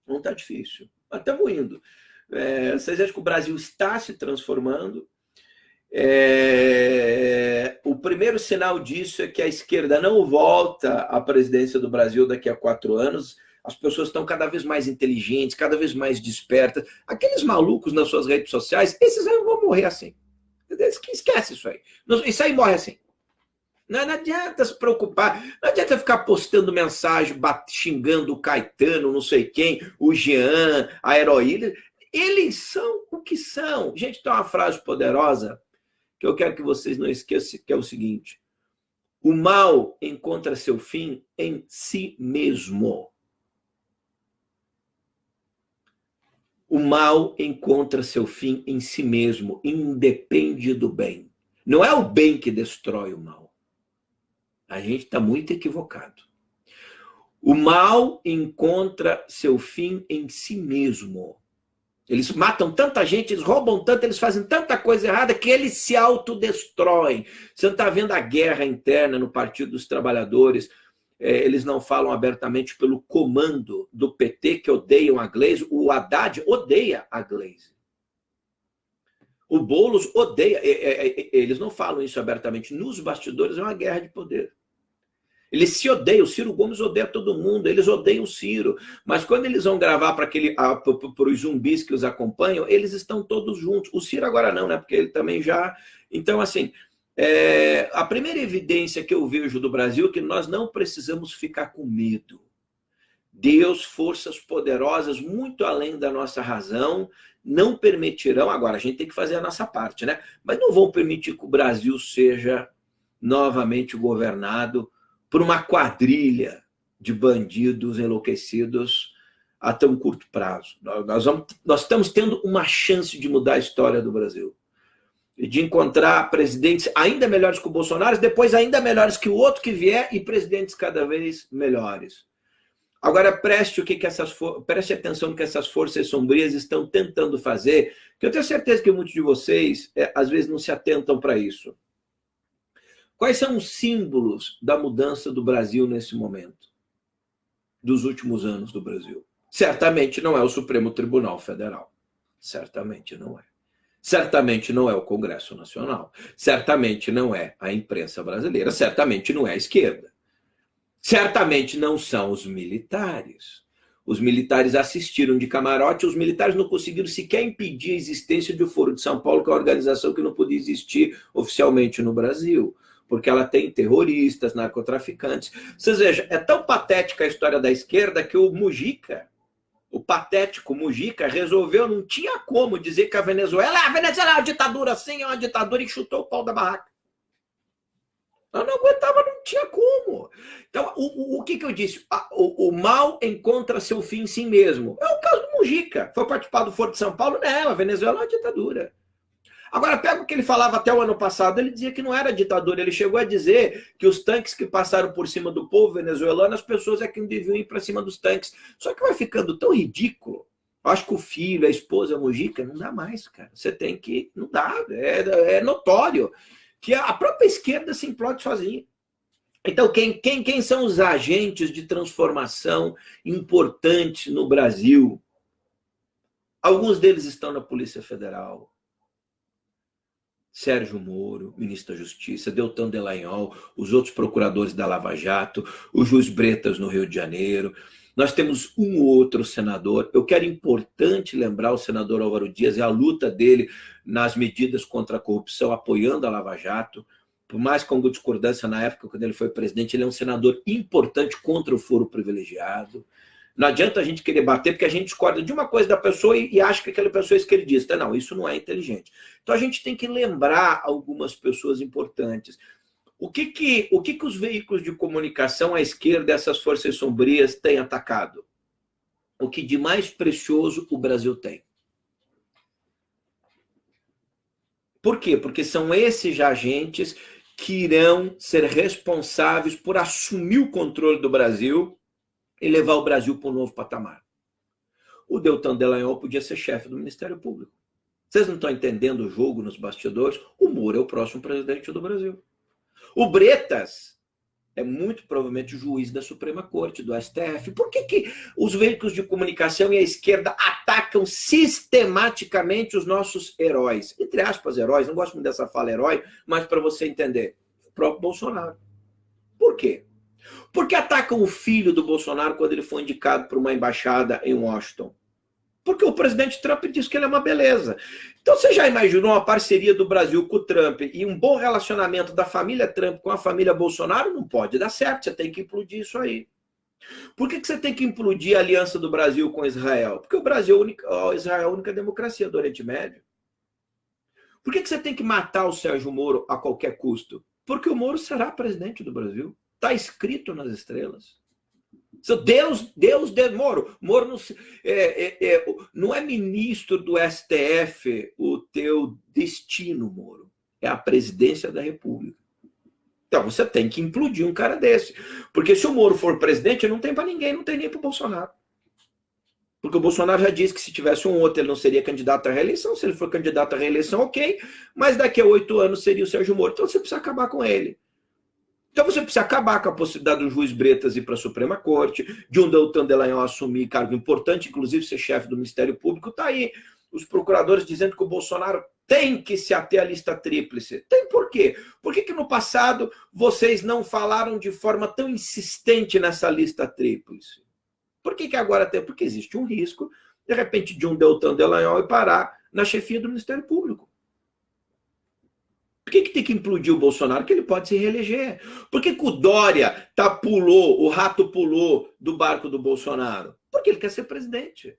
Speaker 1: Não está difícil, mas estamos indo. Vocês acham que o Brasil está se transformando? O primeiro sinal disso é que a esquerda não volta à presidência do Brasil daqui a 4 anos. As pessoas estão cada vez mais inteligentes, cada vez mais despertas. Aqueles malucos nas suas redes sociais, esses aí vão morrer assim. Esquece isso aí. Isso aí morre assim. Não adianta se preocupar, não adianta ficar postando mensagem, xingando o Caetano, não sei quem, o Jean, a Heroína. Eles são o que são. Gente, tem uma frase poderosa que eu quero que vocês não esqueçam, que é o seguinte: o mal encontra seu fim em si mesmo. O mal encontra seu fim em si mesmo, independe do bem. Não é o bem que destrói o mal. A gente está muito equivocado. O mal encontra seu fim em si mesmo. Eles matam tanta gente, eles roubam tanto, eles fazem tanta coisa errada que eles se autodestroem. Você não está vendo a guerra interna no Partido dos Trabalhadores? Eles não falam abertamente pelo comando do PT, que odeiam a Gleisi. O Haddad odeia a Gleisi. O Boulos odeia. Eles não falam isso abertamente. Nos bastidores é uma guerra de poder. Eles se odeiam. O Ciro Gomes odeia todo mundo. Eles odeiam o Ciro. Mas quando eles vão gravar para os zumbis que os acompanham, eles estão todos juntos. O Ciro agora não, né? Porque ele também já... Então, assim, a primeira evidência que eu vejo do Brasil é que nós não precisamos ficar com medo. Deus, forças poderosas, muito além da nossa razão, não permitirão... Agora, a gente tem que fazer a nossa parte, né? Mas não vão permitir que o Brasil seja novamente governado por uma quadrilha de bandidos enlouquecidos a tão curto prazo. Nós estamos tendo uma chance de mudar a história do Brasil. E de encontrar presidentes ainda melhores que o Bolsonaro, depois ainda melhores que o outro que vier, e presidentes cada vez melhores. Agora, preste atenção no que essas forças sombrias estão tentando fazer, que eu tenho certeza que muitos de vocês, às vezes, não se atentam para isso. Quais são os símbolos da mudança do Brasil nesse momento? Dos últimos anos do Brasil? Certamente não é o Supremo Tribunal Federal. Certamente não é. Certamente não é o Congresso Nacional. Certamente não é a imprensa brasileira. Certamente não é a esquerda. Certamente não são os militares. Os militares assistiram de camarote, os militares não conseguiram sequer impedir a existência do Foro de São Paulo, que é uma organização que não podia existir oficialmente no Brasil, porque ela tem terroristas, narcotraficantes. Vocês vejam, é tão patética a história da esquerda que o Mujica, o patético Mujica, resolveu, não tinha como dizer que a Venezuela é uma ditadura, sim, é uma ditadura, e chutou o pau da barraca. Eu não aguentava, não tinha como. Então, o que eu disse? O mal encontra seu fim em si mesmo. É o caso do Mujica. Foi participar do Foro de São Paulo? Não, a Venezuela é uma ditadura. Agora, pega o que ele falava até o ano passado. Ele dizia que não era ditadura. Ele chegou a dizer que os tanques que passaram por cima do povo venezuelano, as pessoas é que não deviam ir para cima dos tanques. Só que vai ficando tão ridículo. Eu acho que o filho, a esposa, a Mujica, não dá mais, cara. Você tem que... Não dá. É notório que a própria esquerda se implode sozinha. Então, quem são os agentes de transformação importantes no Brasil? Alguns deles estão na Polícia Federal. Sérgio Moro, ministro da Justiça, Deltan Dallagnol, os outros procuradores da Lava Jato, o juiz Bretas no Rio de Janeiro. Nós temos um ou outro senador. Eu quero importante lembrar o senador Álvaro Dias e a luta dele nas medidas contra a corrupção, apoiando a Lava Jato. Por mais com discordância na época, quando ele foi presidente, ele é um senador importante contra o foro privilegiado. Não adianta a gente querer bater, porque a gente discorda de uma coisa da pessoa e acha que aquela pessoa é esquerdista. Não, isso não é inteligente. Então a gente tem que lembrar algumas pessoas importantes. O que os veículos de comunicação à esquerda, essas forças sombrias, têm atacado? O que de mais precioso o Brasil tem. Por quê? Porque são esses agentes que irão ser responsáveis por assumir o controle do Brasil e levar o Brasil para um novo patamar. O Deltan Dallagnol podia ser chefe do Ministério Público. Vocês não estão entendendo o jogo nos bastidores? O Moro é o próximo presidente do Brasil. O Bretas é muito provavelmente o juiz da Suprema Corte, do STF. Por que os veículos de comunicação e a esquerda atacam sistematicamente os nossos heróis? Entre aspas, heróis, não gosto muito dessa fala herói, mas para você entender, o próprio Bolsonaro. Por quê? Por que atacam o filho do Bolsonaro quando ele foi indicado para uma embaixada em Washington? Porque o presidente Trump disse que ele é uma beleza. Então você já imaginou uma parceria do Brasil com o Trump e um bom relacionamento da família Trump com a família Bolsonaro? Não pode dar certo, você tem que implodir isso aí. Por que você tem que implodir a aliança do Brasil com Israel? Porque o Brasil, Israel é a única democracia do Oriente Médio. Por que você tem que matar o Sérgio Moro a qualquer custo? Porque o Moro será presidente do Brasil. Está escrito nas estrelas. Deus Moro. Moro não é ministro do STF o teu destino, Moro. É a presidência da República. Então você tem que implodir um cara desse. Porque se o Moro for presidente, não tem para ninguém, não tem nem para o Bolsonaro. Porque o Bolsonaro já disse que se tivesse um outro, ele não seria candidato à reeleição. Se ele for candidato à reeleição, ok. Mas daqui a 8 anos seria o Sérgio Moro. Então você precisa acabar com ele. Então você precisa acabar com a possibilidade do juiz Bretas ir para a Suprema Corte, de um Deltan Dallagnol assumir cargo importante, inclusive ser chefe do Ministério Público. Está aí os procuradores dizendo que o Bolsonaro tem que se ater à lista tríplice. Tem por quê? Por que no passado vocês não falaram de forma tão insistente nessa lista tríplice? Por que agora tem? Porque existe um risco, de repente, de um Deltan Dallagnol ir parar na chefia do Ministério Público. Por que tem que implodir o Bolsonaro? Que ele pode se reeleger. Por que o Dória o rato pulou do barco do Bolsonaro? Porque ele quer ser presidente.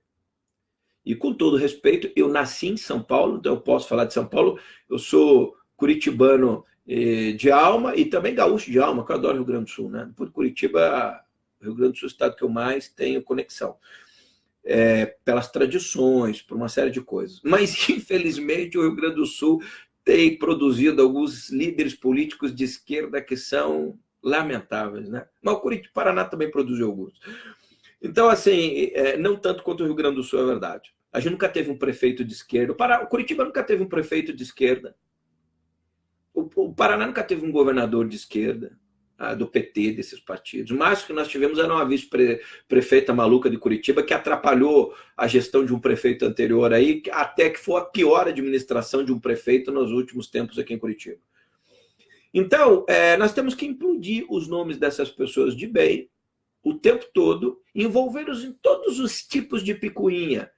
Speaker 1: E com todo respeito, eu nasci em São Paulo, então eu posso falar de São Paulo. Eu sou curitibano de alma e também gaúcho de alma, que eu adoro Rio Grande do Sul, né? Depois de Curitiba, Rio Grande do Sul é o estado que eu mais tenho conexão. Pelas tradições, por uma série de coisas. Mas, infelizmente, o Rio Grande do Sul tem produzido alguns líderes políticos de esquerda que são lamentáveis, né? Mas o Paraná também produziu alguns. Então, assim, não tanto quanto o Rio Grande do Sul, é verdade. A gente nunca teve um prefeito de esquerda. O Curitiba nunca teve um prefeito de esquerda. O Paraná nunca teve um governador de esquerda, do PT, desses partidos. O máximo que nós tivemos era uma vice-prefeita maluca de Curitiba que atrapalhou a gestão de um prefeito anterior aí, até que foi a pior administração de um prefeito nos últimos tempos aqui em Curitiba. Então, nós temos que implodir os nomes dessas pessoas de bem o tempo todo, envolvê-los em todos os tipos de picuinha,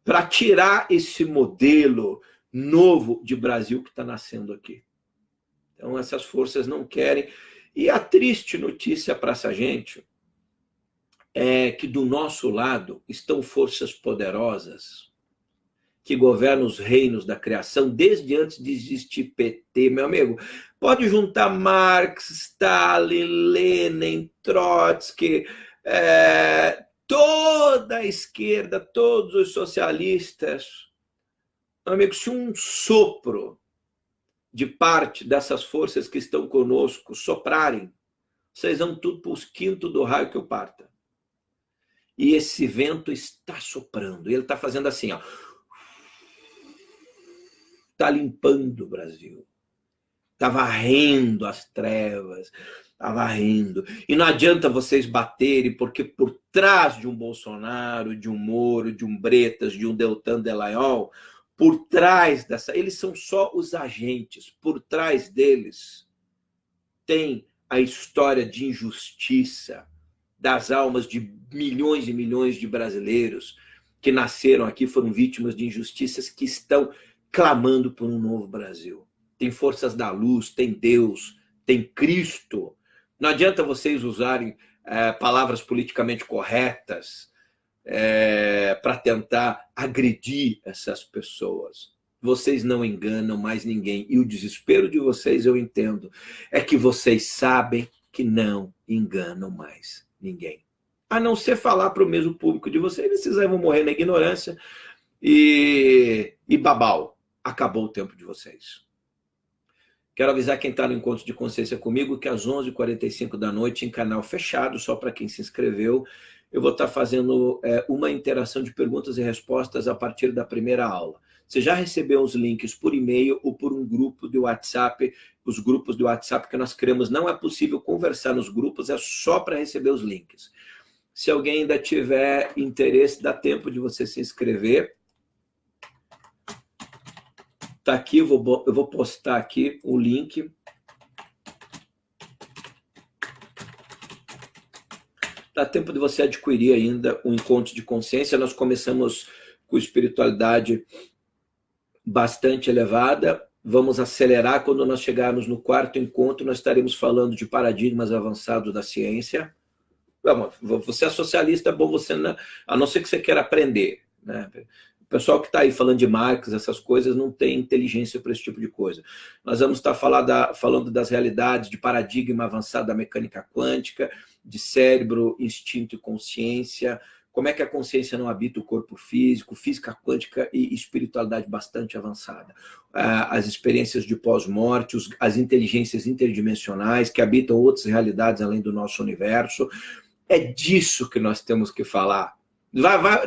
Speaker 1: para tirar esse modelo novo de Brasil que está nascendo aqui. Então, essas forças não querem. E a triste notícia para essa gente é que do nosso lado estão forças poderosas que governam os reinos da criação desde antes de existir PT, meu amigo. Pode juntar Marx, Stalin, Lenin, Trotsky, toda a esquerda, todos os socialistas. Meu amigo, se um sopro de parte dessas forças que estão conosco soprarem, vocês vão tudo para os quintos do raio que eu parta. E esse vento está soprando, e ele está fazendo assim, ó. Está limpando o Brasil. Está varrendo as trevas, está varrendo. E não adianta vocês baterem, porque por trás de um Bolsonaro, de um Moro, de um Bretas, de um Deltan Dallagnol, por trás dessa... Eles são só os agentes. Por trás deles tem a história de injustiça das almas de milhões e milhões de brasileiros que nasceram aqui, foram vítimas de injustiças, que estão clamando por um novo Brasil. Tem forças da luz, tem Deus, tem Cristo. Não adianta vocês usarem palavras politicamente corretas para tentar agredir essas pessoas. vocês não enganam mais ninguém. E o desespero de vocês, eu entendo, é que vocês sabem que não enganam mais ninguém. A não ser falar para o mesmo público de vocês, esses aí vão morrer na ignorância e babau. Acabou o tempo de vocês. Quero avisar quem está no Encontro de Consciência comigo que às 11h45 da noite, em canal fechado, só para quem se inscreveu, eu vou estar fazendo uma interação de perguntas e respostas a partir da primeira aula. Você já recebeu os links por e-mail ou por um grupo de WhatsApp? Os grupos de WhatsApp que nós criamos, não é possível conversar nos grupos, é só para receber os links. Se alguém ainda tiver interesse, dá tempo de você se inscrever. Tá aqui, eu vou postar aqui o link. Dá tempo de você adquirir ainda o Encontro de Consciência. Nós começamos com espiritualidade bastante elevada. Vamos acelerar quando nós chegarmos no quarto encontro. Nós estaremos falando de paradigmas avançados da ciência. Você é socialista, é bom você, a não ser que você queira aprender, né? O pessoal que está aí falando de Marx, essas coisas, não tem inteligência para esse tipo de coisa. Nós vamos estar falando das realidades de paradigma avançado da mecânica quântica, de cérebro, instinto e consciência, como é que a consciência não habita o corpo físico, física quântica e espiritualidade bastante avançada. As experiências de pós-morte, as inteligências interdimensionais que habitam outras realidades além do nosso universo. É disso que nós temos que falar.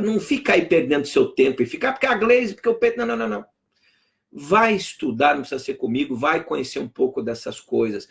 Speaker 1: Não fica aí perdendo seu tempo e ficar porque a Gleisi, porque o Pedro. Não. Vai estudar, não precisa ser comigo, vai conhecer um pouco dessas coisas.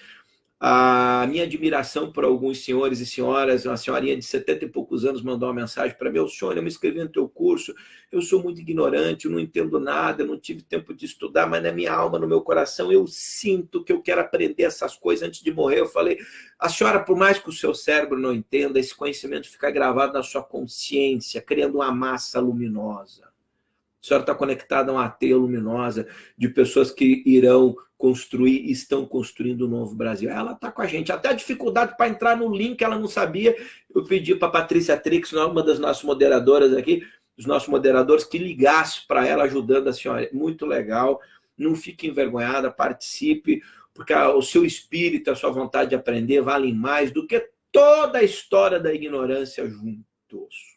Speaker 1: A minha admiração por alguns senhores e senhoras, uma senhorinha de 70 e poucos anos mandou uma mensagem para mim: Sônia, eu me inscrevi no teu curso, eu sou muito ignorante, eu não entendo nada, eu não tive tempo de estudar, mas na minha alma, no meu coração, eu sinto que eu quero aprender essas coisas antes de morrer. Eu falei: a senhora, por mais que o seu cérebro não entenda, esse conhecimento fica gravado na sua consciência, criando uma massa luminosa. A senhora está conectada a uma teia luminosa de pessoas que irão construir e estão construindo o novo Brasil. Ela está com a gente. Até a dificuldade para entrar no link, ela não sabia. Eu pedi para a Patrícia Trix, uma das nossas moderadoras aqui, os nossos moderadores, que ligasse para ela, ajudando a senhora. Muito legal. Não fique envergonhada, participe, porque o seu espírito, a sua vontade de aprender valem mais do que toda a história da ignorância juntos.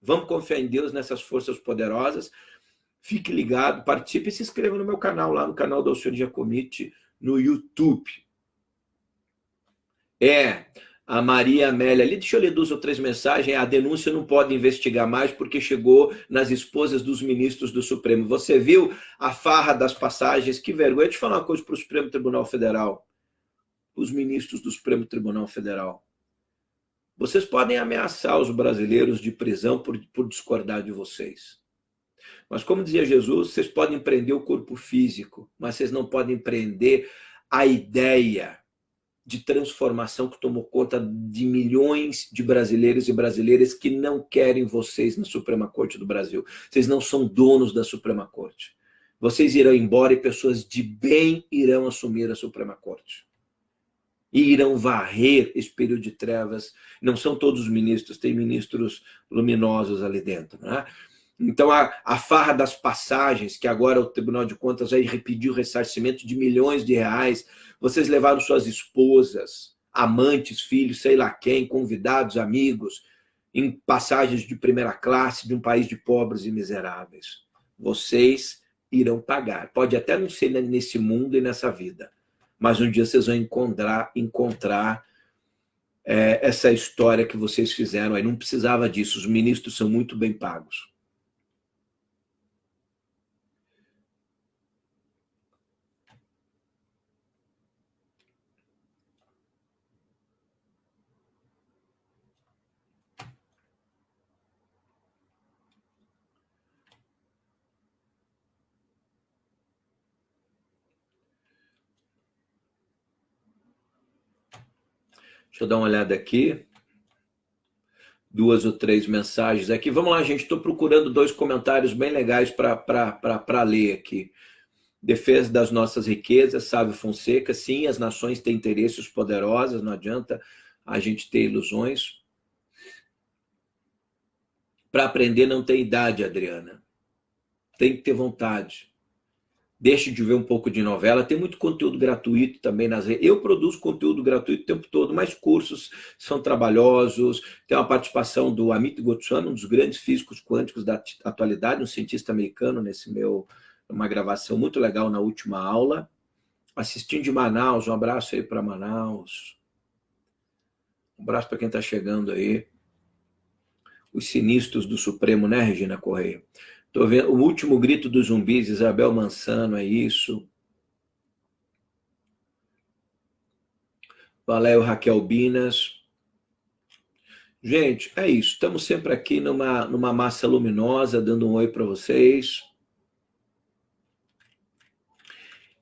Speaker 1: Vamos confiar em Deus, nessas forças poderosas. Fique ligado, participe e se inscreva no meu canal, lá no canal do Alcione Giacometti, no YouTube. A Maria Amélia ali, deixa eu ler 2 ou 3 mensagens. A denúncia não pode investigar mais porque chegou nas esposas dos ministros do Supremo. Você viu a farra das passagens? Que vergonha. Deixa eu falar uma coisa para o Supremo Tribunal Federal. Os ministros do Supremo Tribunal Federal. Vocês podem ameaçar os brasileiros de prisão por discordar de vocês. Mas, como dizia Jesus, vocês podem prender o corpo físico, mas vocês não podem prender a ideia de transformação que tomou conta de milhões de brasileiros e brasileiras que não querem vocês na Suprema Corte do Brasil. Vocês não são donos da Suprema Corte. Vocês irão embora e pessoas de bem irão assumir a Suprema Corte. E irão varrer esse período de trevas. Não são todos os ministros, tem ministros luminosos ali dentro, né? Então, a farra das passagens, que agora o Tribunal de Contas vai pedir o ressarcimento de milhões de reais, vocês levaram suas esposas, amantes, filhos, sei lá quem, convidados, amigos, em passagens de primeira classe de um país de pobres e miseráveis. Vocês irão pagar. Pode até não ser nesse mundo e nessa vida, mas um dia vocês vão encontrar essa história que vocês fizeram aí. Não precisava disso, os ministros são muito bem pagos. Deixa eu dar uma olhada aqui. 2 ou 3 mensagens aqui. Vamos lá, gente. Estou procurando 2 comentários bem legais para ler aqui. Defesa das nossas riquezas, Sávio Fonseca. Sim, as nações têm interesses poderosos, não adianta a gente ter ilusões. Para aprender não tem idade, Adriana. Tem que ter vontade. Deixe de ver um pouco de novela. Tem muito conteúdo gratuito também nas redes. Eu produzo conteúdo gratuito o tempo todo, mas cursos são trabalhosos. Tem uma participação do Amit Goswami, um dos grandes físicos quânticos da atualidade, um cientista americano, uma gravação muito legal na última aula. Assistindo de Manaus, um abraço aí para Manaus. Um abraço para quem está chegando aí. Os sinistros do Supremo, né, Regina Correia? Estou vendo o último grito dos zumbis, Isabel Mansano, é isso. Valeu, Raquel Binas. Gente, é isso. Estamos sempre aqui numa massa luminosa, dando um oi para vocês.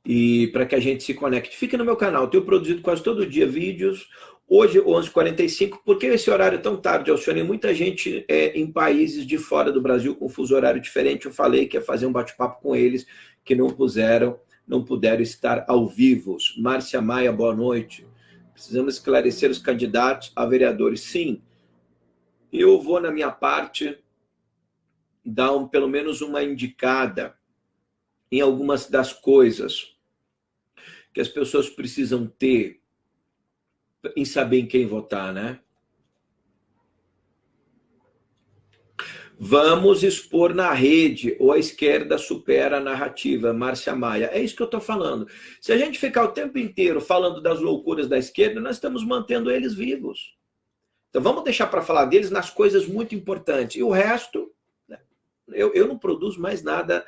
Speaker 1: E para que a gente se conecte. Fique no meu canal. Eu tenho produzido quase todo dia vídeos. Hoje, 11h45. Por que esse horário tão tarde, Alcione? Muita gente em países de fora do Brasil com fuso horário diferente. Eu falei que ia fazer um bate-papo com eles, que não puderam estar ao vivo. Márcia Maia, boa noite. Precisamos esclarecer os candidatos a vereadores. Sim, eu vou, na minha parte, dar pelo menos uma indicada em algumas das coisas que as pessoas precisam ter em saber em quem votar, né? Vamos expor na rede, ou a esquerda supera a narrativa, Márcia Maia. É isso que eu estou falando. Se a gente ficar o tempo inteiro falando das loucuras da esquerda, nós estamos mantendo eles vivos. Então vamos deixar para falar deles nas coisas muito importantes. E o resto, eu não produzo mais nada.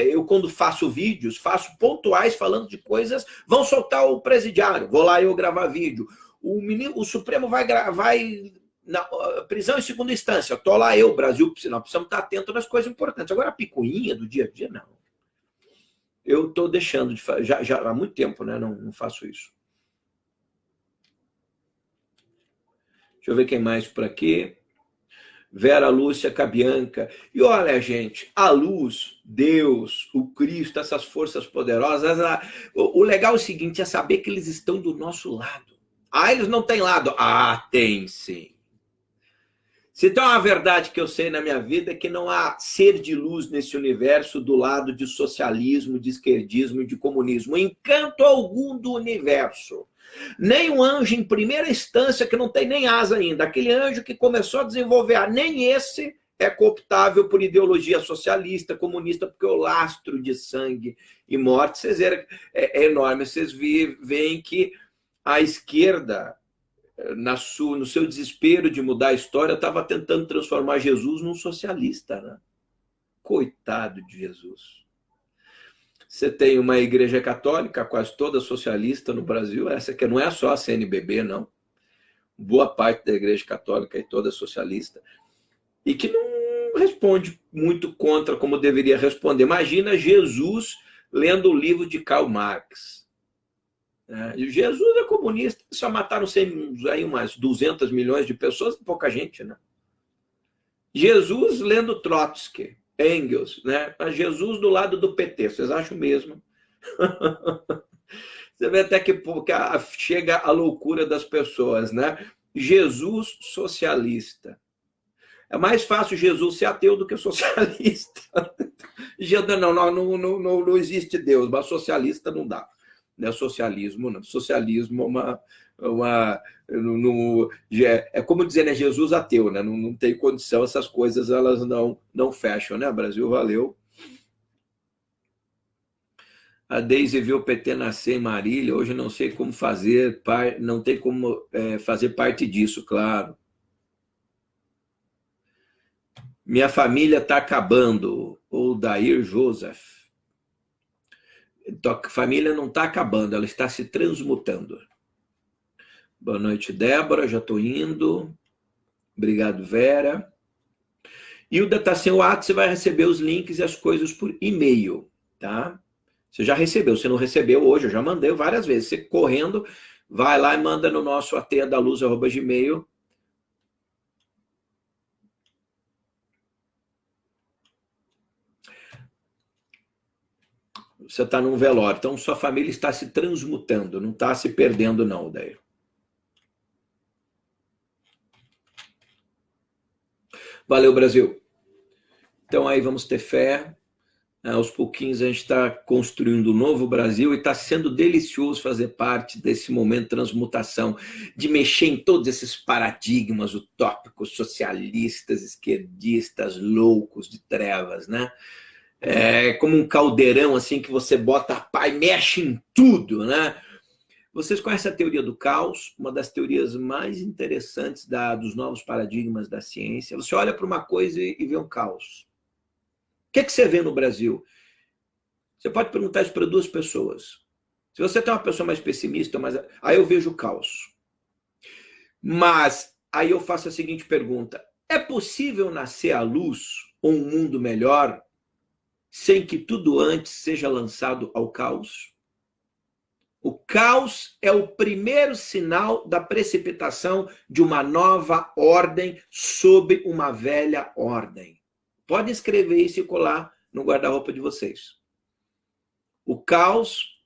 Speaker 1: Eu, quando faço vídeos, faço pontuais falando de coisas, vão soltar o presidiário, vou lá eu gravar vídeo. O Supremo vai na prisão em segunda instância, estou lá eu, Brasil, nós precisamos estar atentos nas coisas importantes. Agora a picuinha do dia a dia, não. Eu estou deixando de fazer, já há muito tempo, né? Não faço isso. Deixa eu ver quem mais por aqui. Vera Lúcia Cabianca. E olha, gente, a luz, Deus, o Cristo, essas forças poderosas, o legal é o seguinte, é saber que eles estão do nosso lado. Ah, eles não têm lado. Ah, tem sim. Se tem uma verdade que eu sei na minha vida é que não há ser de luz nesse universo do lado de socialismo, de esquerdismo e de comunismo. Encanto algum do universo. Nem um anjo em primeira instância, que não tem nem asa ainda, aquele anjo que começou a desenvolver, nem esse é cooptável por ideologia socialista, comunista, porque o lastro de sangue e morte, vocês é enorme. Vocês veem que a esquerda, no seu desespero de mudar a história, estava tentando transformar Jesus num socialista, né? Coitado de Jesus. Você tem uma igreja católica quase toda socialista no Brasil, essa que não é só a CNBB, não. Boa parte da igreja católica é toda socialista, e que não responde muito contra como deveria responder. Imagina Jesus lendo o livro de Karl Marx. Jesus é comunista, só mataram aí umas 200 milhões de pessoas, pouca gente, né? Jesus lendo Trotsky, Engels, né? Jesus do lado do PT, vocês acham mesmo? Você vê até que chega a loucura das pessoas, né? Jesus socialista. É mais fácil Jesus ser ateu do que socialista. Não existe Deus, mas socialista não dá. Não é socialismo, não. Socialismo é como dizer, né, Jesus ateu, né? Não tem condição, essas coisas elas não fecham, né? Brasil, valeu. A Deise viu o PT nascer em Marília, hoje não sei como fazer, não tem como fazer parte disso, claro. Minha família está acabando, o Dair Joseph. Então, a família não está acabando, ela está se transmutando. Boa noite, Débora, já estou indo. Obrigado, Vera. E o está sem o ato, você vai receber os links e as coisas por e-mail, tá? Você já recebeu, se não recebeu hoje, eu já mandei várias vezes. Você correndo, vai lá e manda no nosso ateadaluz@gmail. Você está num velório, então sua família está se transmutando, não está se perdendo não, Daí. Valeu, Brasil. Então aí vamos ter fé. Aos pouquinhos a gente está construindo um novo Brasil e está sendo delicioso fazer parte desse momento de transmutação, de mexer em todos esses paradigmas utópicos, socialistas, esquerdistas, loucos de trevas, né? É como um caldeirão assim que você bota pá e mexe em tudo, né? Vocês conhecem a teoria do caos, uma das teorias mais interessantes dos novos paradigmas da ciência. Você olha para uma coisa e vê um caos. O que você vê no Brasil? Você pode perguntar isso para duas pessoas. Se você tem uma pessoa mais pessimista, aí eu vejo o caos. Mas aí eu faço a seguinte pergunta: é possível nascer à luz ou um mundo melhor sem que tudo antes seja lançado ao caos? O caos é o primeiro sinal da precipitação de uma nova ordem sob uma velha ordem. Pode escrever isso e colar no guarda-roupa de vocês. O caos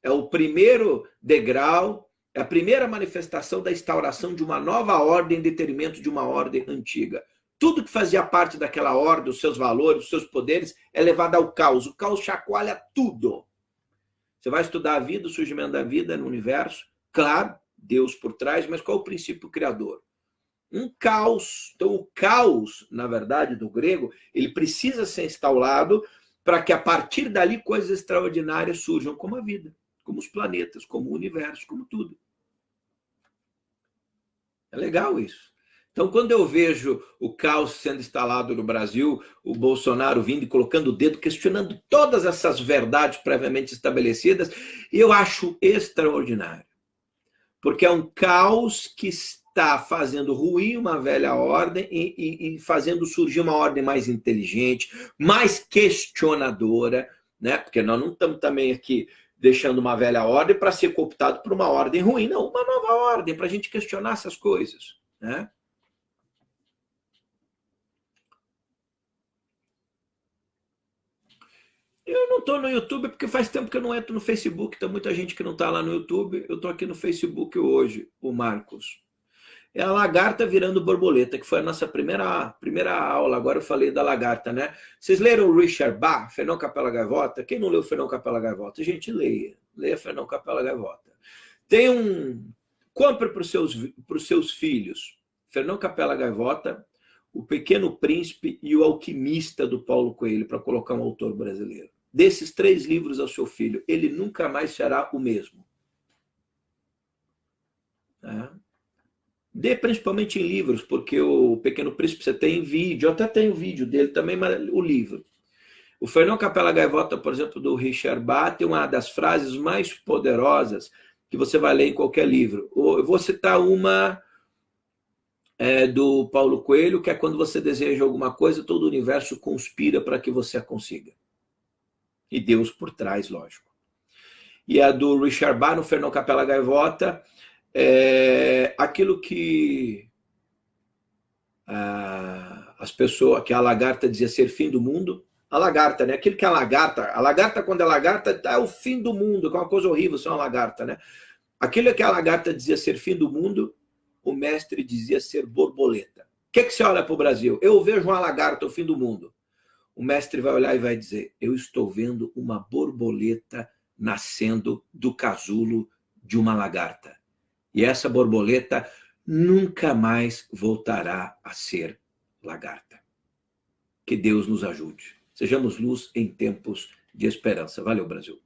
Speaker 1: é o primeiro degrau, é a primeira manifestação da instauração de uma nova ordem em detrimento de uma ordem antiga. Tudo que fazia parte daquela ordem, os seus valores, os seus poderes, é levado ao caos. O caos chacoalha tudo. Você vai estudar a vida, o surgimento da vida no universo. Claro, Deus por trás, mas qual é o princípio criador? Um caos. Então, o caos, na verdade, do grego, ele precisa ser instaurado para que, a partir dali, coisas extraordinárias surjam, como a vida, como os planetas, como o universo, como tudo. É legal isso. Então, quando eu vejo o caos sendo instalado no Brasil, o Bolsonaro vindo e colocando o dedo, questionando todas essas verdades previamente estabelecidas, eu acho extraordinário. Porque é um caos que está fazendo ruir uma velha ordem e fazendo surgir uma ordem mais inteligente, mais questionadora, né? Porque nós não estamos também aqui deixando uma velha ordem para ser cooptado por uma ordem ruim, não, uma nova ordem, para a gente questionar essas coisas, né? Eu não estou no YouTube porque faz tempo que eu não entro no Facebook. Tem muita gente que não está lá no YouTube. Eu estou aqui no Facebook hoje, o Marcos. É a lagarta virando borboleta, que foi a nossa primeira aula. Agora eu falei da lagarta, né? Vocês leram o Richard Bach, Fernão Capela Gaivota? Quem não leu Fernão Capela Gaivota? Gente, leia. Leia Fernão Capela Gaivota. Tem um... Compre para os seus filhos Fernão Capela Gaivota, O Pequeno Príncipe e O Alquimista, do Paulo Coelho, para colocar um autor brasileiro. Desses 3 livros ao seu filho, ele nunca mais será o mesmo. Tá? Dê principalmente em livros, porque o Pequeno Príncipe você tem em vídeo, eu até tenho vídeo dele também, mas o livro. O Fernão Capela Gaivota, por exemplo, do Richard Bach, tem uma das frases mais poderosas que você vai ler em qualquer livro. Eu vou citar uma do Paulo Coelho, que é: quando você deseja alguma coisa, todo o universo conspira para que você a consiga. E Deus por trás, lógico. E a do Richard Bach, no Fernão Capela Gaivota, aquilo que as pessoas, que a lagarta dizia ser fim do mundo. A lagarta, né? Aquilo que a lagarta quando é lagarta, é o fim do mundo, que é uma coisa horrível ser uma lagarta, né? Aquilo que a lagarta dizia ser fim do mundo, o mestre dizia ser borboleta. O que você olha para o Brasil? Eu vejo uma lagarta, o fim do mundo. O mestre vai olhar e vai dizer: eu estou vendo uma borboleta nascendo do casulo de uma lagarta. E essa borboleta nunca mais voltará a ser lagarta. Que Deus nos ajude. Sejamos luz em tempos de esperança. Valeu, Brasil.